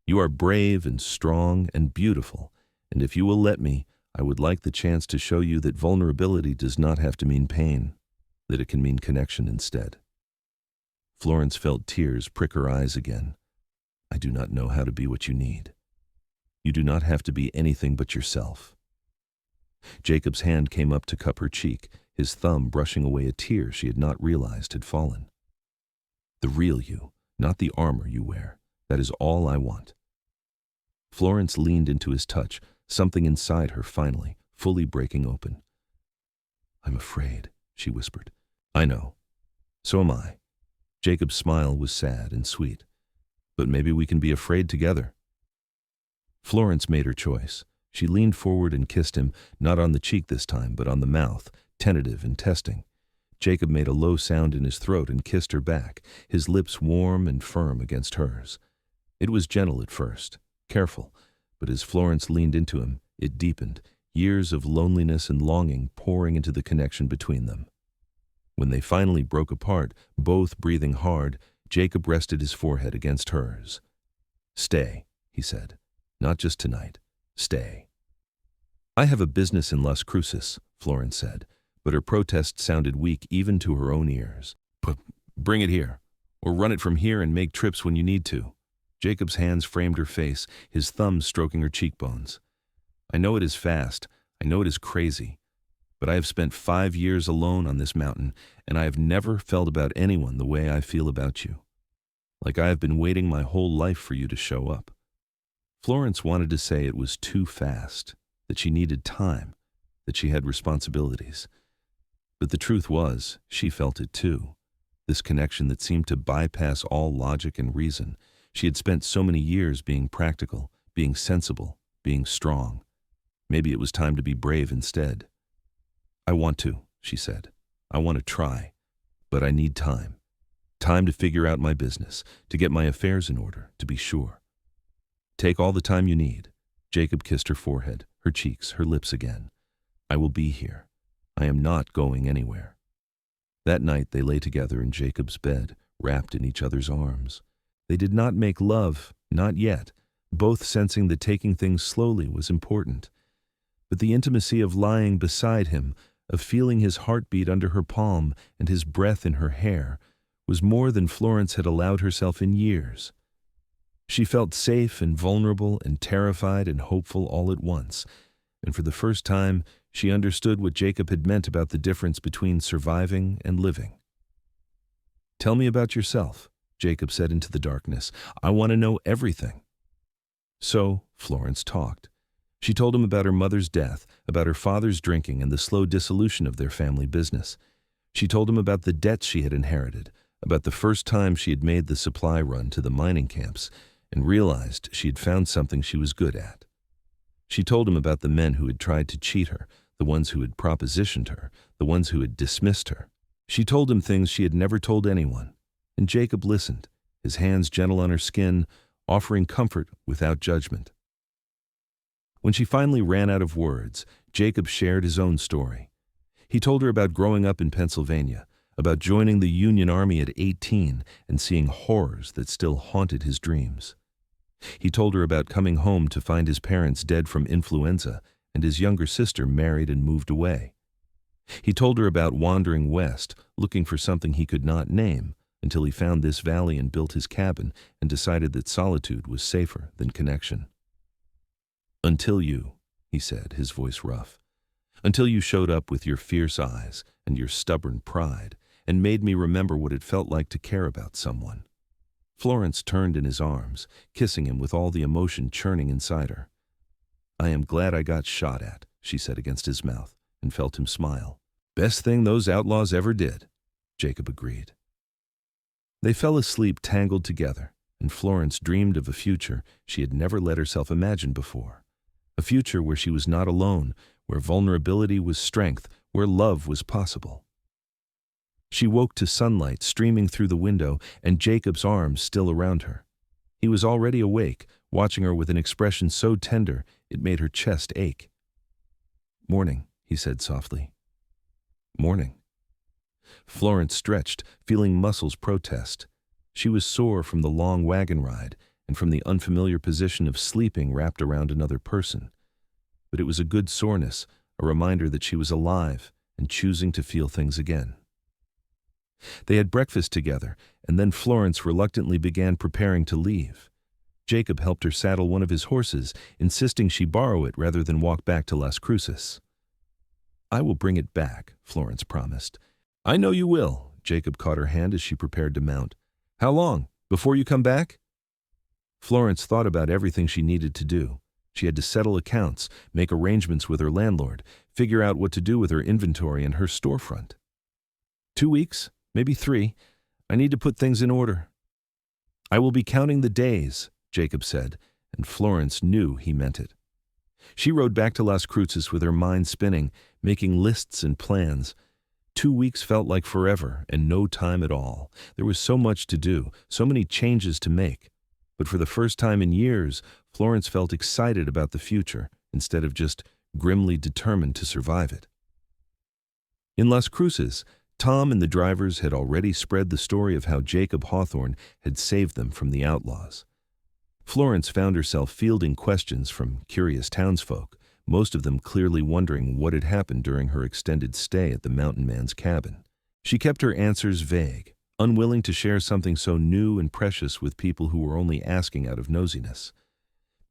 You are brave and strong and beautiful, and if you will let me, I would like the chance to show you that vulnerability does not have to mean pain, that it can mean connection instead." Florence felt tears prick her eyes again. "I do not know how to be what you need. You do not have to be anything but yourself." Jacob's hand came up to cup her cheek, his thumb brushing away a tear she had not realized had fallen. "The real you, not the armor you wear. That is all I want." Florence leaned into his touch, something inside her finally, fully breaking open. "I'm afraid," she whispered. "I know. So am I." Jacob's smile was sad and sweet. "But maybe we can be afraid together." Florence made her choice. She leaned forward and kissed him, not on the cheek this time, but on the mouth, tentative and testing. Jacob made a low sound in his throat and kissed her back, his lips warm and firm against hers. It was gentle at first, careful, but as Florence leaned into him, it deepened, years of loneliness and longing pouring into the connection between them. When they finally broke apart, both breathing hard, Jacob rested his forehead against hers. "Stay," he said. "Not just tonight. Stay." "I have a business in Las Cruces," Florence said, but her protest sounded weak even to her own ears. Bring it here, or run it from here and make trips when you need to." Jacob's hands framed her face, his thumbs stroking her cheekbones. "I know it is fast, I know it is crazy, but I have spent 5 years alone on this mountain, and I have never felt about anyone the way I feel about you. Like I have been waiting my whole life for you to show up." Florence wanted to say it was too fast, that she needed time, that she had responsibilities. But the truth was, she felt it too. This connection that seemed to bypass all logic and reason. She had spent so many years being practical, being sensible, being strong. Maybe it was time to be brave instead. "I want to," she said. "I want to try. But I need time. Time to figure out my business, to get my affairs in order, to be sure." "Take all the time you need." Jacob kissed her forehead, her cheeks, her lips again. "I will be here. I am not going anywhere." That night they lay together in Jacob's bed, wrapped in each other's arms. They did not make love, not yet, both sensing that taking things slowly was important. But the intimacy of lying beside him, of feeling his heartbeat under her palm and his breath in her hair, was more than Florence had allowed herself in years. She felt safe and vulnerable and terrified and hopeful all at once, and for the first time she understood what Jacob had meant about the difference between surviving and living. "Tell me about yourself," Jacob said into the darkness. "I want to know everything." So Florence talked. She told him about her mother's death, about her father's drinking and the slow dissolution of their family business. She told him about the debts she had inherited, about the first time she had made the supply run to the mining camps and realized she had found something she was good at. She told him about the men who had tried to cheat her, the ones who had propositioned her, the ones who had dismissed her. She told him things she had never told anyone, and Jacob listened, his hands gentle on her skin, offering comfort without judgment. When she finally ran out of words, Jacob shared his own story. He told her about growing up in Pennsylvania, about joining the Union Army at 18 and seeing horrors that still haunted his dreams. He told her about coming home to find his parents dead from influenza and his younger sister married and moved away. He told her about wandering west, looking for something he could not name, until he found this valley and built his cabin and decided that solitude was safer than connection. "Until you," he said, his voice rough, "until you showed up with your fierce eyes and your stubborn pride and made me remember what it felt like to care about someone." Florence turned in his arms, kissing him with all the emotion churning inside her. "I am glad I got shot at," she said against his mouth, and felt him smile. "Best thing those outlaws ever did," Jacob agreed. They fell asleep tangled together, and Florence dreamed of a future she had never let herself imagine before. A future where she was not alone, where vulnerability was strength, where love was possible. She woke to sunlight streaming through the window and Jacob's arms still around her. He was already awake, watching her with an expression so tender it made her chest ache. "Morning," he said softly. "Morning." Florence stretched, feeling muscles protest. She was sore from the long wagon ride and from the unfamiliar position of sleeping wrapped around another person. But it was a good soreness, a reminder that she was alive and choosing to feel things again. They had breakfast together, and then Florence reluctantly began preparing to leave. Jacob helped her saddle one of his horses, insisting she borrow it rather than walk back to Las Cruces. "I will bring it back," Florence promised. "I know you will." Jacob caught her hand as she prepared to mount. "How long? Before you come back?" Florence thought about everything she needed to do. She had to settle accounts, make arrangements with her landlord, figure out what to do with her inventory and her storefront. 2 weeks, maybe 3. I need to put things in order." "I will be counting the days," Jacob said, and Florence knew he meant it. She rode back to Las Cruces with her mind spinning, making lists and plans. 2 weeks felt like forever and no time at all. There was so much to do, so many changes to make. But for the first time in years, Florence felt excited about the future instead of just grimly determined to survive it. In Las Cruces, Tom and the drivers had already spread the story of how Jacob Hawthorne had saved them from the outlaws. Florence found herself fielding questions from curious townsfolk, most of them clearly wondering what had happened during her extended stay at the mountain man's cabin. She kept her answers vague, unwilling to share something so new and precious with people who were only asking out of nosiness.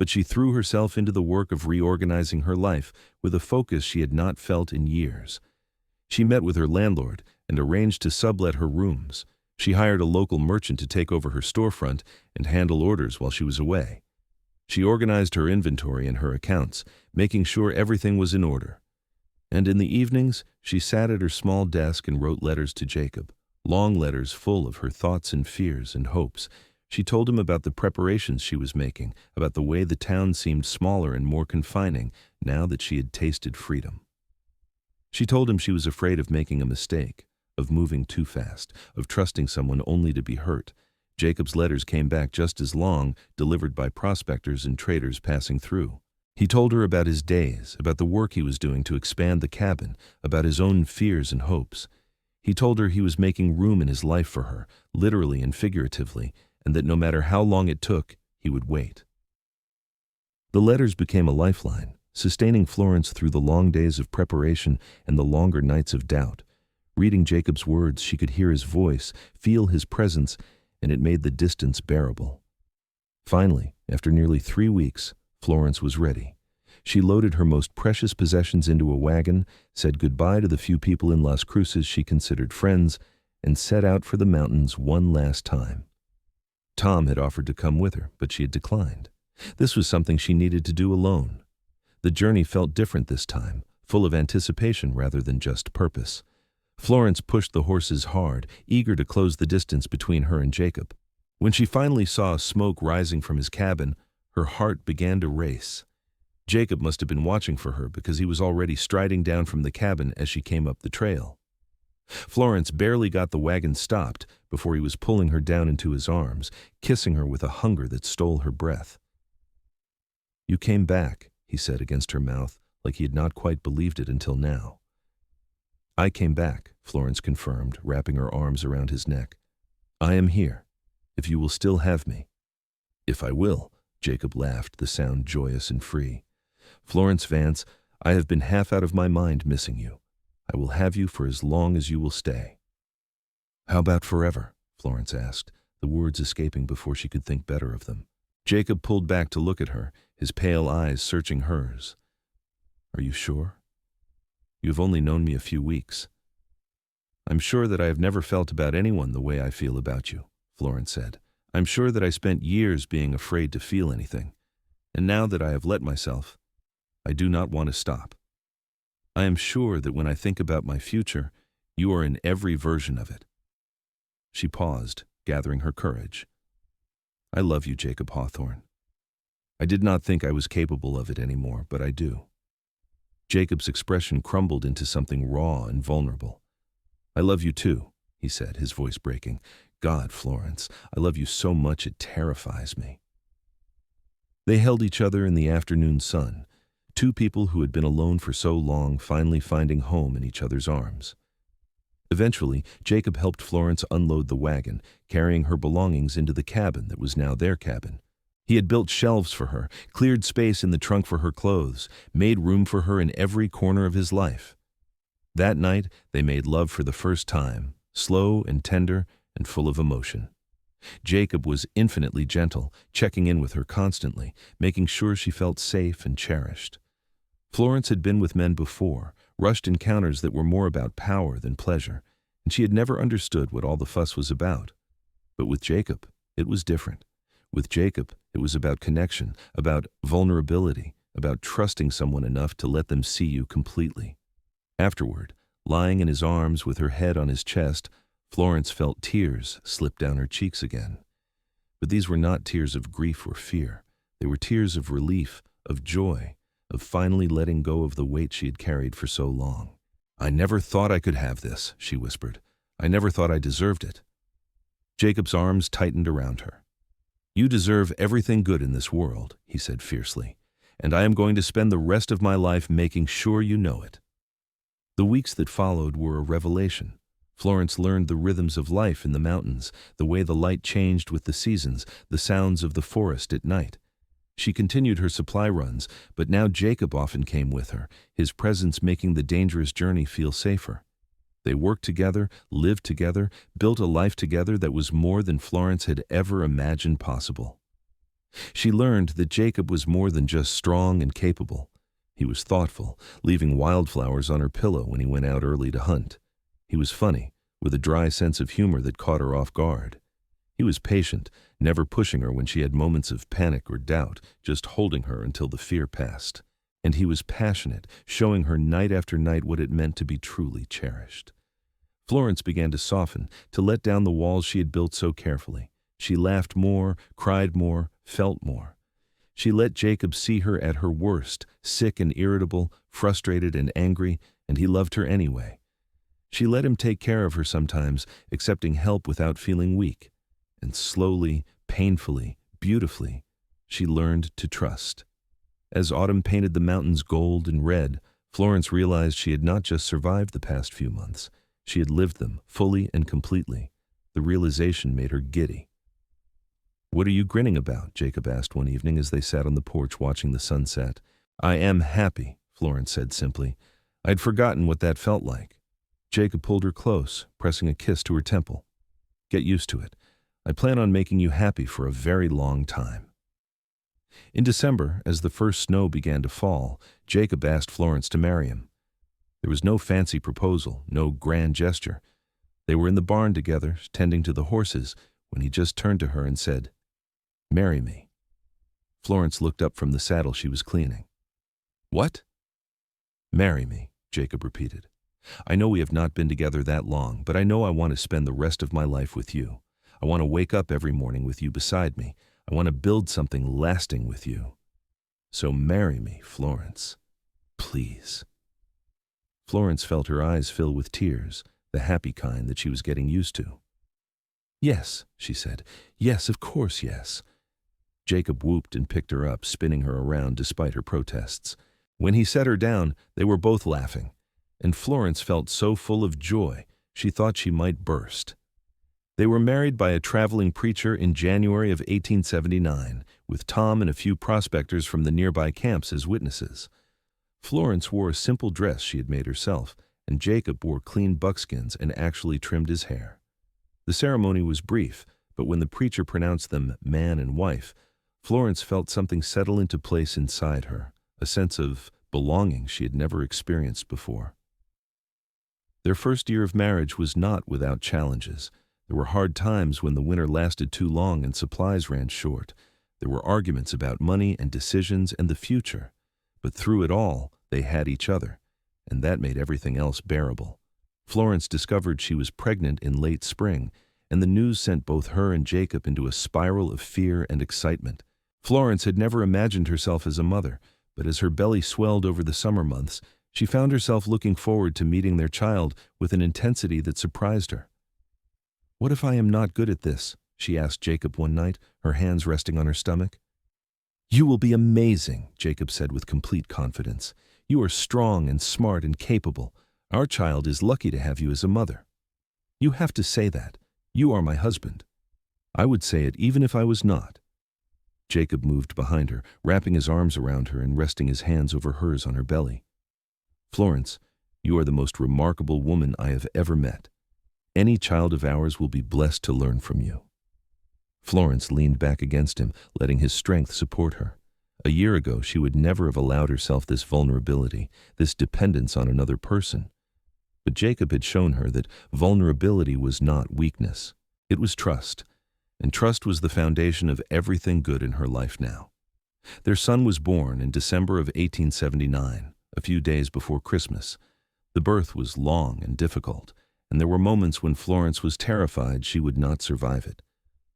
but she threw herself into the work of reorganizing her life with a focus she had not felt in years. She met with her landlord and arranged to sublet her rooms. She hired a local merchant to take over her storefront and handle orders while she was away. She organized her inventory and her accounts, making sure everything was in order. And in the evenings, she sat at her small desk and wrote letters to Jacob, long letters full of her thoughts and fears and hopes. She told him about the preparations she was making, about the way the town seemed smaller and more confining now that she had tasted freedom. She told him she was afraid of making a mistake, of moving too fast, of trusting someone only to be hurt. Jacob's letters came back just as long, delivered by prospectors and traders passing through. He told her about his days, about the work he was doing to expand the cabin, about his own fears and hopes. He told her he was making room in his life for her, literally and figuratively, and that no matter how long it took, he would wait. The letters became a lifeline, sustaining Florence through the long days of preparation and the longer nights of doubt. Reading Jacob's words, she could hear his voice, feel his presence, and it made the distance bearable. Finally, after nearly 3 weeks, Florence was ready. She loaded her most precious possessions into a wagon, said goodbye to the few people in Las Cruces she considered friends, and set out for the mountains one last time. Tom had offered to come with her, but she had declined. This was something she needed to do alone. The journey felt different this time, full of anticipation rather than just purpose. Florence pushed the horses hard, eager to close the distance between her and Jacob. When she finally saw smoke rising from his cabin, her heart began to race. Jacob must have been watching for her because he was already striding down from the cabin as she came up the trail. Florence barely got the wagon stopped before he was pulling her down into his arms, kissing her with a hunger that stole her breath. "You came back," he said against her mouth, like he had not quite believed it until now. "I came back," Florence confirmed, wrapping her arms around his neck. "I am here, if you will still have me." "If I will," Jacob laughed, the sound joyous and free. "Florence Vance, I have been half out of my mind missing you. I will have you for as long as you will stay." "How about forever?" Florence asked, the words escaping before she could think better of them. Jacob pulled back to look at her, his pale eyes searching hers. "Are you sure? You have only known me a few weeks." "I'm sure that I have never felt about anyone the way I feel about you," Florence said. "I'm sure that I spent years being afraid to feel anything, and now that I have let myself, I do not want to stop. I am sure that when I think about my future, you are in every version of it." She paused, gathering her courage. "I love you, Jacob Hawthorne. I did not think I was capable of it anymore, but I do." Jacob's expression crumbled into something raw and vulnerable. "I love you too," he said, his voice breaking. "God, Florence, I love you so much it terrifies me." They held each other in the afternoon sun, two people who had been alone for so long finally finding home in each other's arms. Eventually, Jacob helped Florence unload the wagon, carrying her belongings into the cabin that was now their cabin. He had built shelves for her, cleared space in the trunk for her clothes, made room for her in every corner of his life. That night, they made love for the first time, slow and tender and full of emotion. Jacob was infinitely gentle, checking in with her constantly, making sure she felt safe and cherished. Florence had been with men before, rushed encounters that were more about power than pleasure, and she had never understood what all the fuss was about. But with Jacob, it was different. With Jacob, it was about connection, about vulnerability, about trusting someone enough to let them see you completely. Afterward, lying in his arms with her head on his chest, Florence felt tears slip down her cheeks again. But these were not tears of grief or fear. They were tears of relief, of joy, of finally letting go of the weight she had carried for so long. "I never thought I could have this," she whispered. "I never thought I deserved it." Jacob's arms tightened around her. "You deserve everything good in this world," he said fiercely, "and I am going to spend the rest of my life making sure you know it." The weeks that followed were a revelation. Florence learned the rhythms of life in the mountains, the way the light changed with the seasons, the sounds of the forest at night. She continued her supply runs, but now Jacob often came with her, his presence making the dangerous journey feel safer. They worked together, lived together, built a life together that was more than Florence had ever imagined possible. She learned that Jacob was more than just strong and capable. He was thoughtful, leaving wildflowers on her pillow when he went out early to hunt. He was funny, with a dry sense of humor that caught her off guard. He was patient, never pushing her when she had moments of panic or doubt, just holding her until the fear passed. And he was passionate, showing her night after night what it meant to be truly cherished. Florence began to soften, to let down the walls she had built so carefully. She laughed more, cried more, felt more. She let Jacob see her at her worst, sick and irritable, frustrated and angry, and he loved her anyway. She let him take care of her sometimes, accepting help without feeling weak. And slowly, painfully, beautifully, she learned to trust. As autumn painted the mountains gold and red, Florence realized she had not just survived the past few months. She had lived them fully and completely. The realization made her giddy. "What are you grinning about?" Jacob asked one evening as they sat on the porch watching the sunset. "I am happy," Florence said simply. "I'd forgotten what that felt like." Jacob pulled her close, pressing a kiss to her temple. "Get used to it. I plan on making you happy for a very long time." In December, as the first snow began to fall, Jacob asked Florence to marry him. There was no fancy proposal, no grand gesture. They were in the barn together, tending to the horses, when he just turned to her and said, "Marry me." Florence looked up from the saddle she was cleaning. "What?" "Marry me," Jacob repeated. "I know we have not been together that long, but I know I want to spend the rest of my life with you. I want to wake up every morning with you beside me. I want to build something lasting with you. So marry me, Florence. Please." Florence felt her eyes fill with tears, the happy kind that she was getting used to. "Yes," she said. "Yes, of course, yes." Jacob whooped and picked her up, spinning her around despite her protests. When he set her down, they were both laughing, and Florence felt so full of joy she thought she might burst. They were married by a traveling preacher in January of 1879, with Tom and a few prospectors from the nearby camps as witnesses. Florence wore a simple dress she had made herself, and Jacob wore clean buckskins and actually trimmed his hair. The ceremony was brief, but when the preacher pronounced them man and wife, Florence felt something settle into place inside her, a sense of belonging she had never experienced before. Their first year of marriage was not without challenges. There were hard times when the winter lasted too long and supplies ran short. There were arguments about money and decisions and the future. But through it all, they had each other, and that made everything else bearable. Florence discovered she was pregnant in late spring, and the news sent both her and Jacob into a spiral of fear and excitement. Florence had never imagined herself as a mother, but as her belly swelled over the summer months, she found herself looking forward to meeting their child with an intensity that surprised her. "What if I am not good at this?" she asked Jacob one night, her hands resting on her stomach. "You will be amazing," Jacob said with complete confidence. "You are strong and smart and capable. Our child is lucky to have you as a mother. You have to say that. You are my husband." "I would say it even if I was not." Jacob moved behind her, wrapping his arms around her and resting his hands over hers on her belly. "Florence, you are the most remarkable woman I have ever met. Any child of ours will be blessed to learn from you." Florence leaned back against him, letting his strength support her. A year ago, she would never have allowed herself this vulnerability, this dependence on another person. But Jacob had shown her that vulnerability was not weakness. It was trust, and trust was the foundation of everything good in her life now. Their son was born in December of 1879, a few days before Christmas. The birth was long and difficult, and there were moments when Florence was terrified she would not survive it.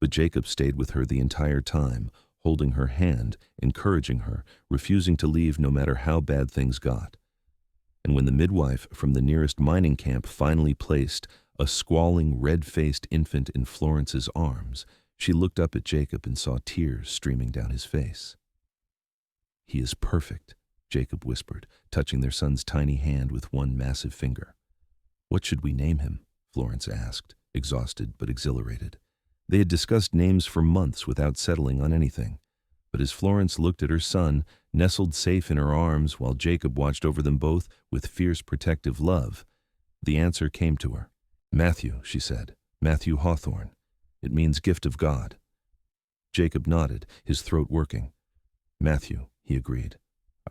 But Jacob stayed with her the entire time, holding her hand, encouraging her, refusing to leave no matter how bad things got. And when the midwife from the nearest mining camp finally placed a squalling, red-faced infant in Florence's arms, she looked up at Jacob and saw tears streaming down his face. "He is perfect," Jacob whispered, touching their son's tiny hand with one massive finger. "What should we name him?" Florence asked, exhausted but exhilarated. They had discussed names for months without settling on anything. But as Florence looked at her son, nestled safe in her arms while Jacob watched over them both with fierce protective love, the answer came to her. "Matthew," she said. "Matthew Hawthorne. It means gift of God." Jacob nodded, his throat working. "Matthew," he agreed.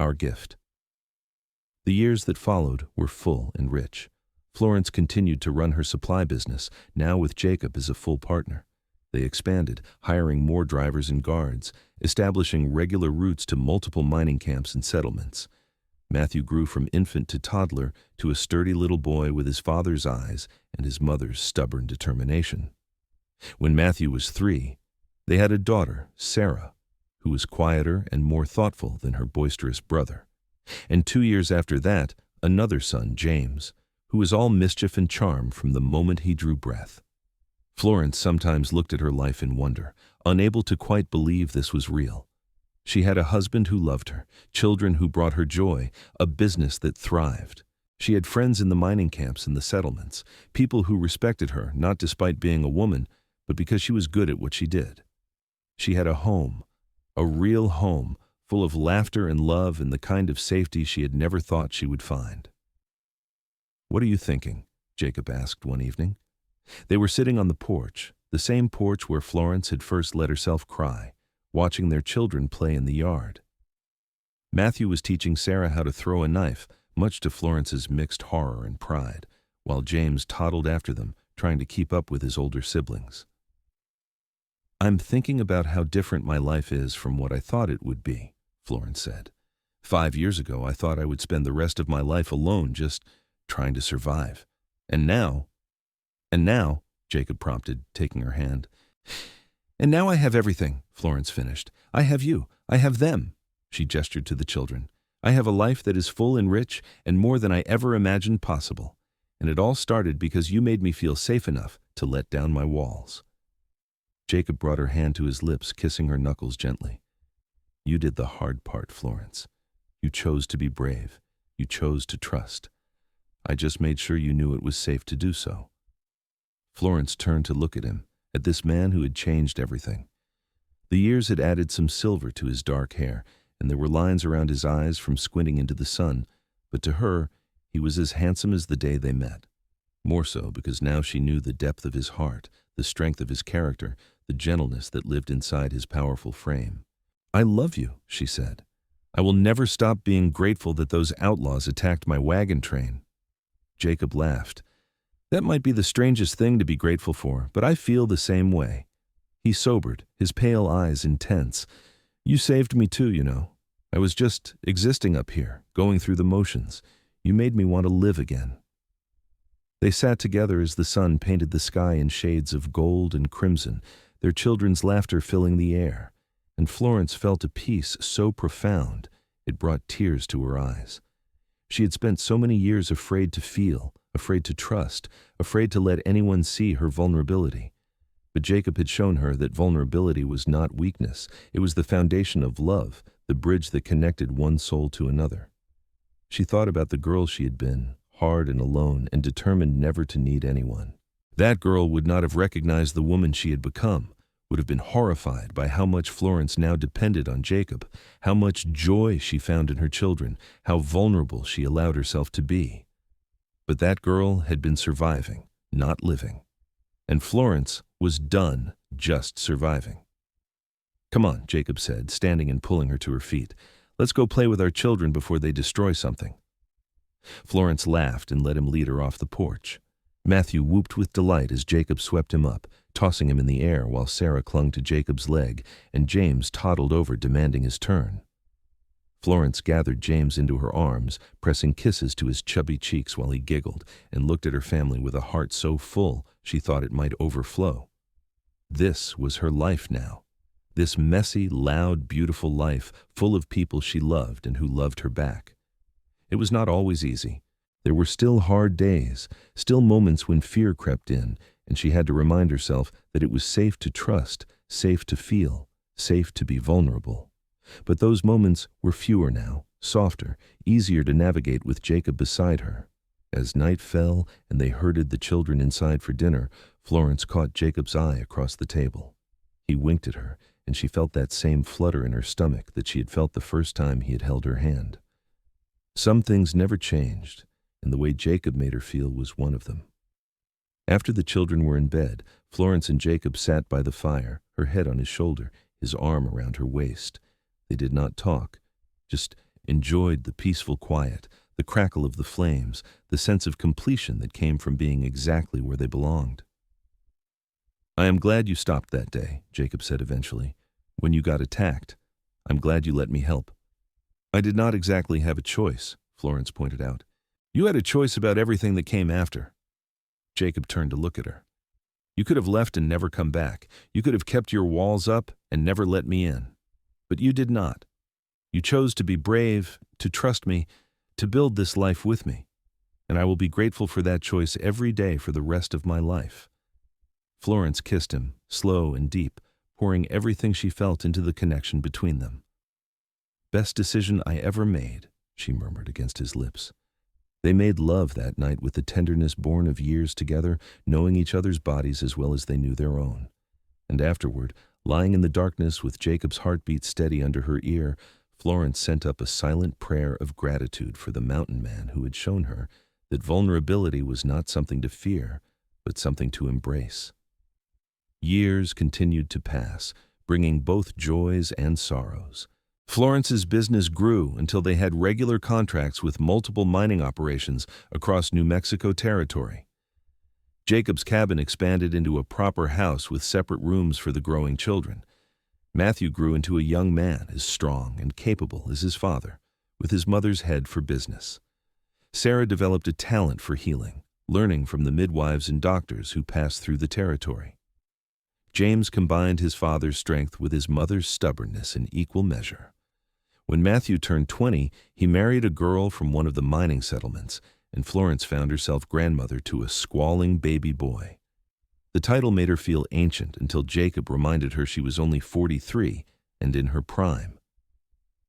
"Our gift." The years that followed were full and rich. Florence continued to run her supply business, now with Jacob as a full partner. They expanded, hiring more drivers and guards, establishing regular routes to multiple mining camps and settlements. Matthew grew from infant to toddler to a sturdy little boy with his father's eyes and his mother's stubborn determination. When Matthew was 3, they had a daughter, Sarah, who was quieter and more thoughtful than her boisterous brother. And 2 years after that, another son, James, who was all mischief and charm from the moment he drew breath. Florence sometimes looked at her life in wonder, unable to quite believe this was real. She had a husband who loved her, children who brought her joy, a business that thrived. She had friends in the mining camps and the settlements, people who respected her, not despite being a woman, but because she was good at what she did. She had a home, a real home, full of laughter and love and the kind of safety she had never thought she would find. "What are you thinking?" Jacob asked one evening. They were sitting on the porch, the same porch where Florence had first let herself cry, watching their children play in the yard. Matthew was teaching Sarah how to throw a knife, much to Florence's mixed horror and pride, while James toddled after them, trying to keep up with his older siblings. "I'm thinking about how different my life is from what I thought it would be," Florence said. 5 years ago, I thought I would spend the rest of my life alone, just trying to survive. And now, Jacob prompted, taking her hand. "And now I have everything," Florence finished. "I have you. I have them." She gestured to the children. "I have a life that is full and rich and more than I ever imagined possible. And it all started because you made me feel safe enough to let down my walls." Jacob brought her hand to his lips, kissing her knuckles gently. "You did the hard part, Florence. You chose to be brave. You chose to trust. I just made sure you knew it was safe to do so." Florence turned to look at him, at this man who had changed everything. The years had added some silver to his dark hair, and there were lines around his eyes from squinting into the sun, but to her, he was as handsome as the day they met. More so because now she knew the depth of his heart, the strength of his character, the gentleness that lived inside his powerful frame. "I love you," she said. "I will never stop being grateful that those outlaws attacked my wagon train." Jacob laughed. "That might be the strangest thing to be grateful for, but I feel the same way." He sobered, his pale eyes intense. "You saved me too, you know. I was just existing up here, going through the motions. You made me want to live again." They sat together as the sun painted the sky in shades of gold and crimson, their children's laughter filling the air, and Florence felt a peace so profound it brought tears to her eyes. She had spent so many years afraid to feel, afraid to trust, afraid to let anyone see her vulnerability. But Jacob had shown her that vulnerability was not weakness. It was the foundation of love, the bridge that connected one soul to another. She thought about the girl she had been, hard and alone and determined never to need anyone. That girl would not have recognized the woman she had become, would have been horrified by how much Florence now depended on Jacob, how much joy she found in her children, how vulnerable she allowed herself to be. But that girl had been surviving, not living. And Florence was done just surviving. "Come on," Jacob said, standing and pulling her to her feet. "Let's go play with our children before they destroy something." Florence laughed and let him lead her off the porch. Matthew whooped with delight as Jacob swept him up, tossing him in the air while Sarah clung to Jacob's leg and James toddled over demanding his turn. Florence gathered James into her arms, pressing kisses to his chubby cheeks while he giggled, and looked at her family with a heart so full she thought it might overflow. This was her life now. This messy, loud, beautiful life, full of people she loved and who loved her back. It was not always easy. There were still hard days, still moments when fear crept in, and she had to remind herself that it was safe to trust, safe to feel, safe to be vulnerable. But those moments were fewer now, softer, easier to navigate with Jacob beside her. As night fell and they herded the children inside for dinner, Florence caught Jacob's eye across the table. He winked at her, and she felt that same flutter in her stomach that she had felt the first time he had held her hand. Some things never changed, and the way Jacob made her feel was one of them. After the children were in bed, Florence and Jacob sat by the fire, her head on his shoulder, his arm around her waist. They did not talk, just enjoyed the peaceful quiet, the crackle of the flames, the sense of completion that came from being exactly where they belonged. "I am glad you stopped that day," Jacob said eventually. "When you got attacked, I'm glad you let me help." "I did not exactly have a choice," Florence pointed out. "You had a choice about everything that came after." Jacob turned to look at her. "You could have left and never come back. You could have kept your walls up and never let me in. But you did not. You chose to be brave, to trust me, to build this life with me. And I will be grateful for that choice every day for the rest of my life." Florence kissed him, slow and deep, pouring everything she felt into the connection between them. "Best decision I ever made," she murmured against his lips. They made love that night with the tenderness born of years together, knowing each other's bodies as well as they knew their own. And afterward, lying in the darkness with Jacob's heartbeat steady under her ear, Florence sent up a silent prayer of gratitude for the mountain man who had shown her that vulnerability was not something to fear, but something to embrace. Years continued to pass, bringing both joys and sorrows. Florence's business grew until they had regular contracts with multiple mining operations across New Mexico territory. Jacob's cabin expanded into a proper house with separate rooms for the growing children. Matthew grew into a young man as strong and capable as his father, with his mother's head for business. Sarah developed a talent for healing, learning from the midwives and doctors who passed through the territory. James combined his father's strength with his mother's stubbornness in equal measure. When Matthew turned 20, he married a girl from one of the mining settlements, and Florence found herself grandmother to a squalling baby boy. The title made her feel ancient until Jacob reminded her she was only 43 and in her prime.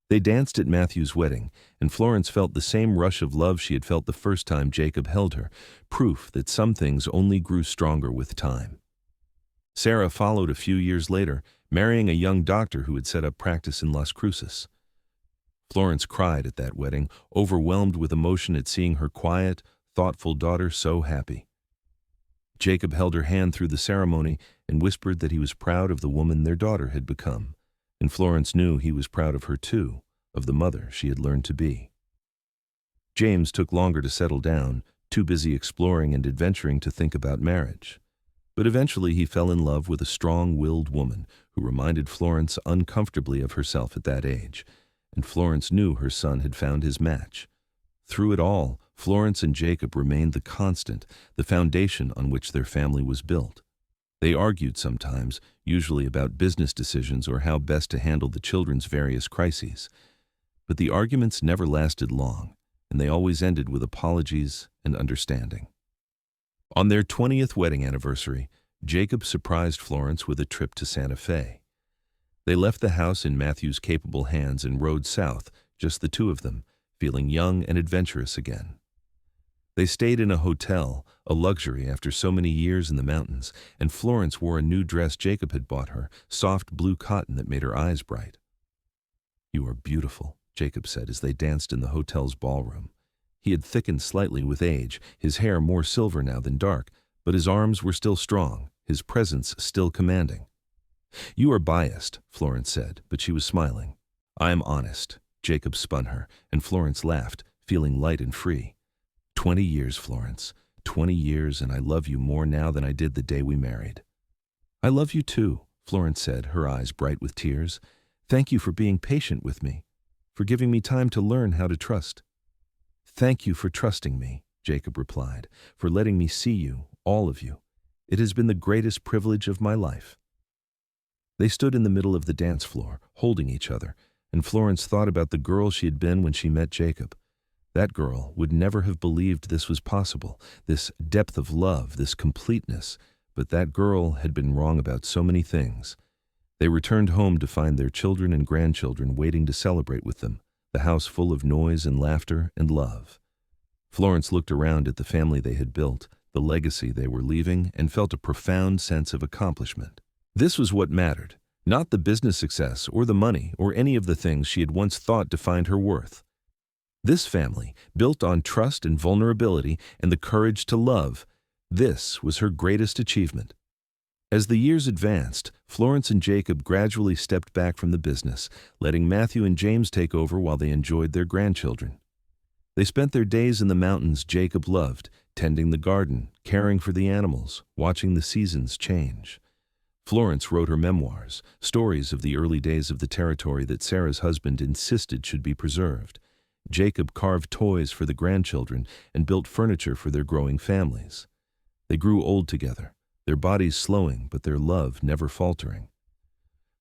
They danced at Matthew's wedding, and Florence felt the same rush of love she had felt the first time Jacob held her, proof that some things only grew stronger with time. Sarah followed a few years later, marrying a young doctor who had set up practice in Las Cruces. Florence cried at that wedding, overwhelmed with emotion at seeing her quiet, thoughtful daughter so happy. Jacob held her hand through the ceremony and whispered that he was proud of the woman their daughter had become, and Florence knew he was proud of her too, of the mother she had learned to be. James took longer to settle down, too busy exploring and adventuring to think about marriage. But eventually he fell in love with a strong-willed woman who reminded Florence uncomfortably of herself at that age, and Florence knew her son had found his match. Through it all, Florence and Jacob remained the constant, the foundation on which their family was built. They argued sometimes, usually about business decisions or how best to handle the children's various crises. But the arguments never lasted long, and they always ended with apologies and understanding. On their 20th wedding anniversary, Jacob surprised Florence with a trip to Santa Fe. They left the house in Matthew's capable hands and rode south, just the two of them, feeling young and adventurous again. They stayed in a hotel, a luxury after so many years in the mountains, and Florence wore a new dress Jacob had bought her, soft blue cotton that made her eyes bright. "You are beautiful," Jacob said as they danced in the hotel's ballroom. He had thickened slightly with age, his hair more silver now than dark, but his arms were still strong, his presence still commanding. "You are biased," Florence said, but she was smiling. "I am honest." Jacob spun her, and Florence laughed, feeling light and free. 20 years, Florence. 20 years, and I love you more now than I did the day we married." "I love you too," Florence said, her eyes bright with tears. "Thank you for being patient with me, for giving me time to learn how to trust." "Thank you for trusting me," Jacob replied, "for letting me see you, all of you. It has been the greatest privilege of my life." They stood in the middle of the dance floor, holding each other, and Florence thought about the girl she had been when she met Jacob. That girl would never have believed this was possible, this depth of love, this completeness, but that girl had been wrong about so many things. They returned home to find their children and grandchildren waiting to celebrate with them, the house full of noise and laughter and love. Florence looked around at the family they had built, the legacy they were leaving, and felt a profound sense of accomplishment. This was what mattered, not the business success or the money or any of the things she had once thought defined her worth. This family, built on trust and vulnerability and the courage to love, this was her greatest achievement. As the years advanced, Florence and Jacob gradually stepped back from the business, letting Matthew and James take over while they enjoyed their grandchildren. They spent their days in the mountains Jacob loved, tending the garden, caring for the animals, watching the seasons change. Florence wrote her memoirs, stories of the early days of the territory that Sarah's husband insisted should be preserved. Jacob carved toys for the grandchildren and built furniture for their growing families. They grew old together, their bodies slowing but their love never faltering.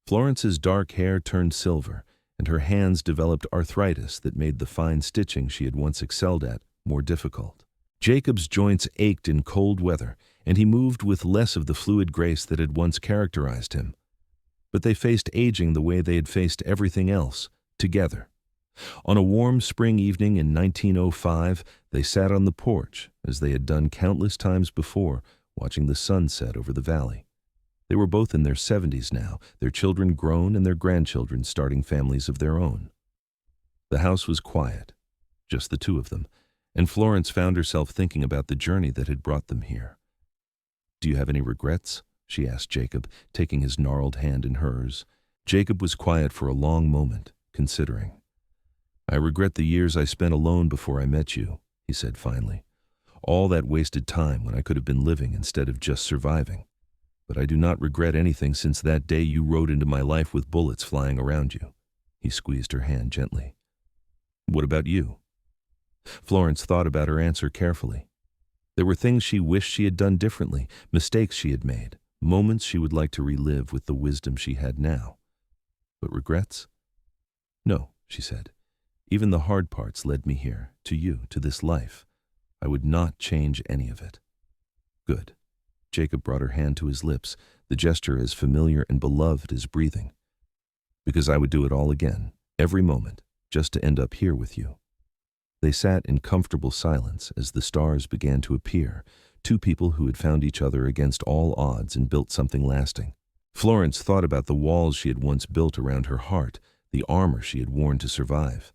Florence's dark hair turned silver, and her hands developed arthritis that made the fine stitching she had once excelled at more difficult. Jacob's joints ached in cold weather, and he moved with less of the fluid grace that had once characterized him. But they faced aging the way they had faced everything else, together. On a warm spring evening in 1905, they sat on the porch, as they had done countless times before, watching the sun set over the valley. They were both in their 70s now, their children grown and their grandchildren starting families of their own. The house was quiet, just the two of them, and Florence found herself thinking about the journey that had brought them here. "Do you have any regrets?" she asked Jacob, taking his gnarled hand in hers. Jacob was quiet for a long moment, considering. "I regret the years I spent alone before I met you," he said finally. "All that wasted time when I could have been living instead of just surviving. But I do not regret anything since that day you rode into my life with bullets flying around you." He squeezed her hand gently. "What about you?" Florence thought about her answer carefully. There were things she wished she had done differently, mistakes she had made, moments she would like to relive with the wisdom she had now. But regrets? "No," she said. "Even the hard parts led me here, to you, to this life. I would not change any of it." "Good." Jacob brought her hand to his lips, the gesture as familiar and beloved as breathing. "Because I would do it all again, every moment, just to end up here with you." They sat in comfortable silence as the stars began to appear, two people who had found each other against all odds and built something lasting. Florence thought about the walls she had once built around her heart, the armor she had worn to survive.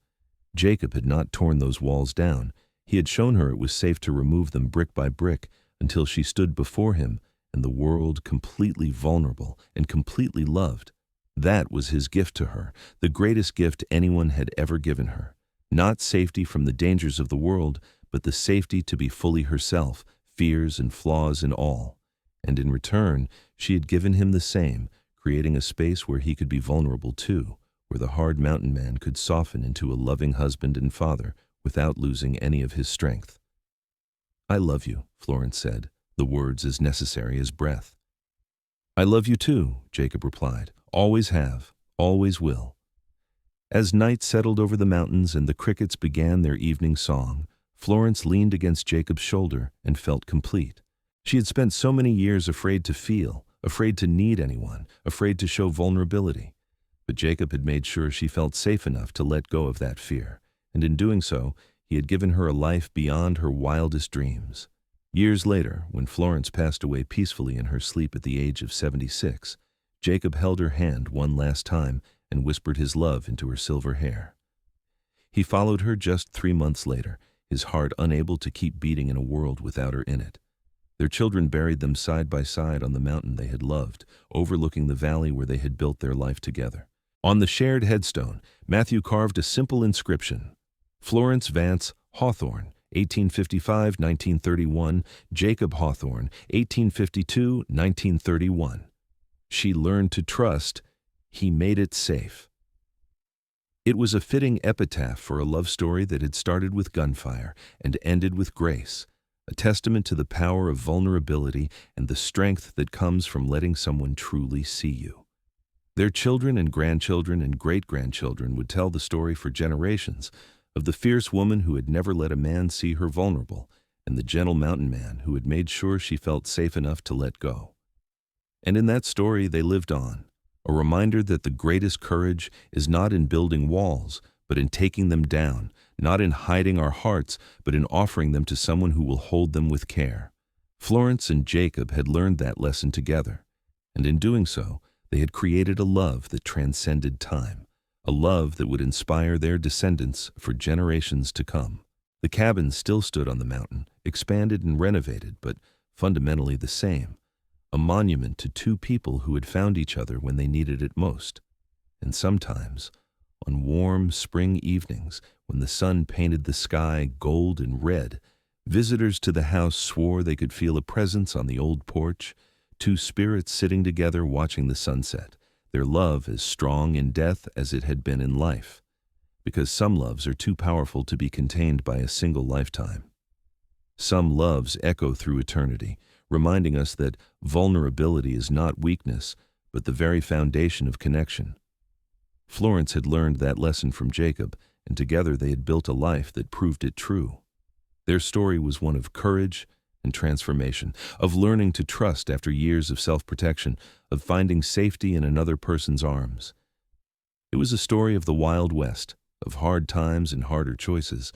Jacob had not torn those walls down. He had shown her it was safe to remove them brick by brick until she stood before him and the world completely vulnerable and completely loved. That was his gift to her, the greatest gift anyone had ever given her. Not safety from the dangers of the world, but the safety to be fully herself, fears and flaws and all. And in return, she had given him the same, creating a space where he could be vulnerable too, where the hard mountain man could soften into a loving husband and father without losing any of his strength. "I love you," Florence said, the words as necessary as breath. "I love you too," Jacob replied. "Always have, always will." As night settled over the mountains and the crickets began their evening song, Florence leaned against Jacob's shoulder and felt complete. She had spent so many years afraid to feel, afraid to need anyone, afraid to show vulnerability. But Jacob had made sure she felt safe enough to let go of that fear, and in doing so, he had given her a life beyond her wildest dreams. Years later, when Florence passed away peacefully in her sleep at the age of 76, Jacob held her hand one last time and whispered his love into her silver hair. He followed her just 3 months later, his heart unable to keep beating in a world without her in it. Their children buried them side by side on the mountain they had loved, overlooking the valley where they had built their life together. On the shared headstone, Matthew carved a simple inscription: Florence Vance Hawthorne, 1855-1931, Jacob Hawthorne, 1852-1931. She learned to trust. He made it safe. It was a fitting epitaph for a love story that had started with gunfire and ended with grace, a testament to the power of vulnerability and the strength that comes from letting someone truly see you. Their children and grandchildren and great-grandchildren would tell the story for generations of the fierce woman who had never let a man see her vulnerable, and the gentle mountain man who had made sure she felt safe enough to let go. And in that story they lived on, a reminder that the greatest courage is not in building walls, but in taking them down, not in hiding our hearts, but in offering them to someone who will hold them with care. Florence and Jacob had learned that lesson together, and in doing so, they had created a love that transcended time, a love that would inspire their descendants for generations to come. The cabin still stood on the mountain, expanded and renovated, but fundamentally the same. a monument to two people who had found each other when they needed it most. And sometimes, on warm spring evenings, when the sun painted the sky gold and red, visitors to the house swore they could feel a presence on the old porch, two spirits sitting together watching the sunset, their love as strong in death as it had been in life, because some loves are too powerful to be contained by a single lifetime. Some loves echo through eternity, reminding us that vulnerability is not weakness, but the very foundation of connection. Florence had learned that lesson from Jacob, and together they had built a life that proved it true. Their story was one of courage and transformation, of learning to trust after years of self-protection, of finding safety in another person's arms. It was a story of the Wild West, of hard times and harder choices,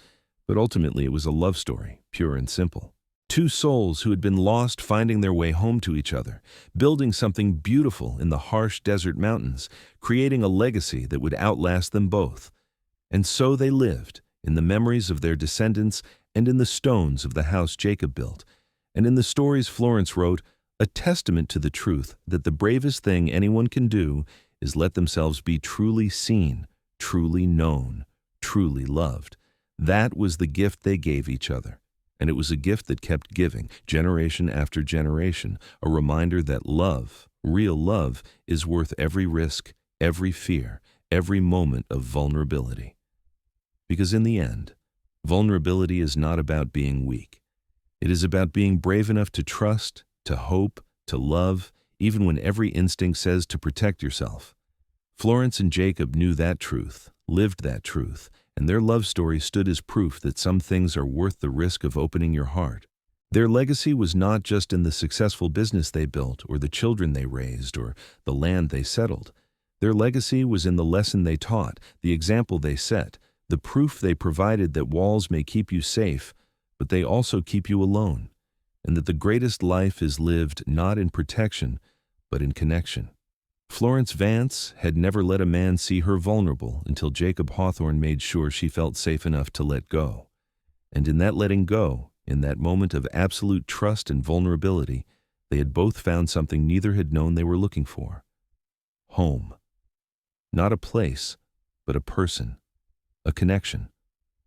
but ultimately it was a love story, pure and simple. Two souls who had been lost finding their way home to each other, building something beautiful in the harsh desert mountains, creating a legacy that would outlast them both. And so they lived, in the memories of their descendants and in the stones of the house Jacob built, and in the stories Florence wrote, a testament to the truth that the bravest thing anyone can do is let themselves be truly seen, truly known, truly loved. That was the gift they gave each other. And it was a gift that kept giving, generation after generation, a reminder that love, real love, is worth every risk, every fear, every moment of vulnerability. Because in the end, vulnerability is not about being weak. It is about being brave enough to trust, to hope, to love, even when every instinct says to protect yourself. Florence and Jacob knew that truth, lived that truth, and their love story stood as proof that some things are worth the risk of opening your heart. Their legacy was not just in the successful business they built, or the children they raised, or the land they settled. Their legacy was in the lesson they taught, the example they set, the proof they provided that walls may keep you safe, but they also keep you alone, and that the greatest life is lived not in protection, but in connection. Florence Vance had never let a man see her vulnerable until Jacob Hawthorne made sure she felt safe enough to let go. And in that letting go, in that moment of absolute trust and vulnerability, they had both found something neither had known they were looking for. Home. Not a place, but a person, a connection,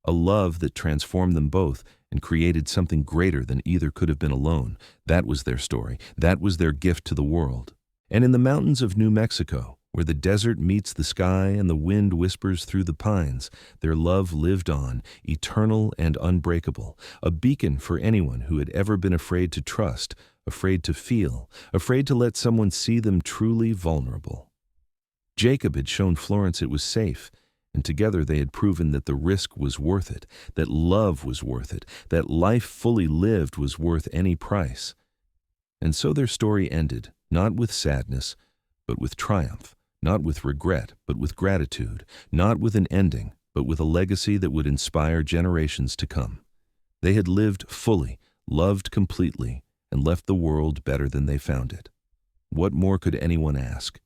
a love that transformed them both and created something greater than either could have been alone. That was their story. That was their gift to the world. And in the mountains of New Mexico, where the desert meets the sky and the wind whispers through the pines, their love lived on, eternal and unbreakable, a beacon for anyone who had ever been afraid to trust, afraid to feel, afraid to let someone see them truly vulnerable. Jacob had shown Florence it was safe, and together they had proven that the risk was worth it, that love was worth it, that life fully lived was worth any price. And so their story ended, not with sadness, but with triumph, not with regret, but with gratitude, not with an ending, but with a legacy that would inspire generations to come. They had lived fully, loved completely, and left the world better than they found it. What more could anyone ask?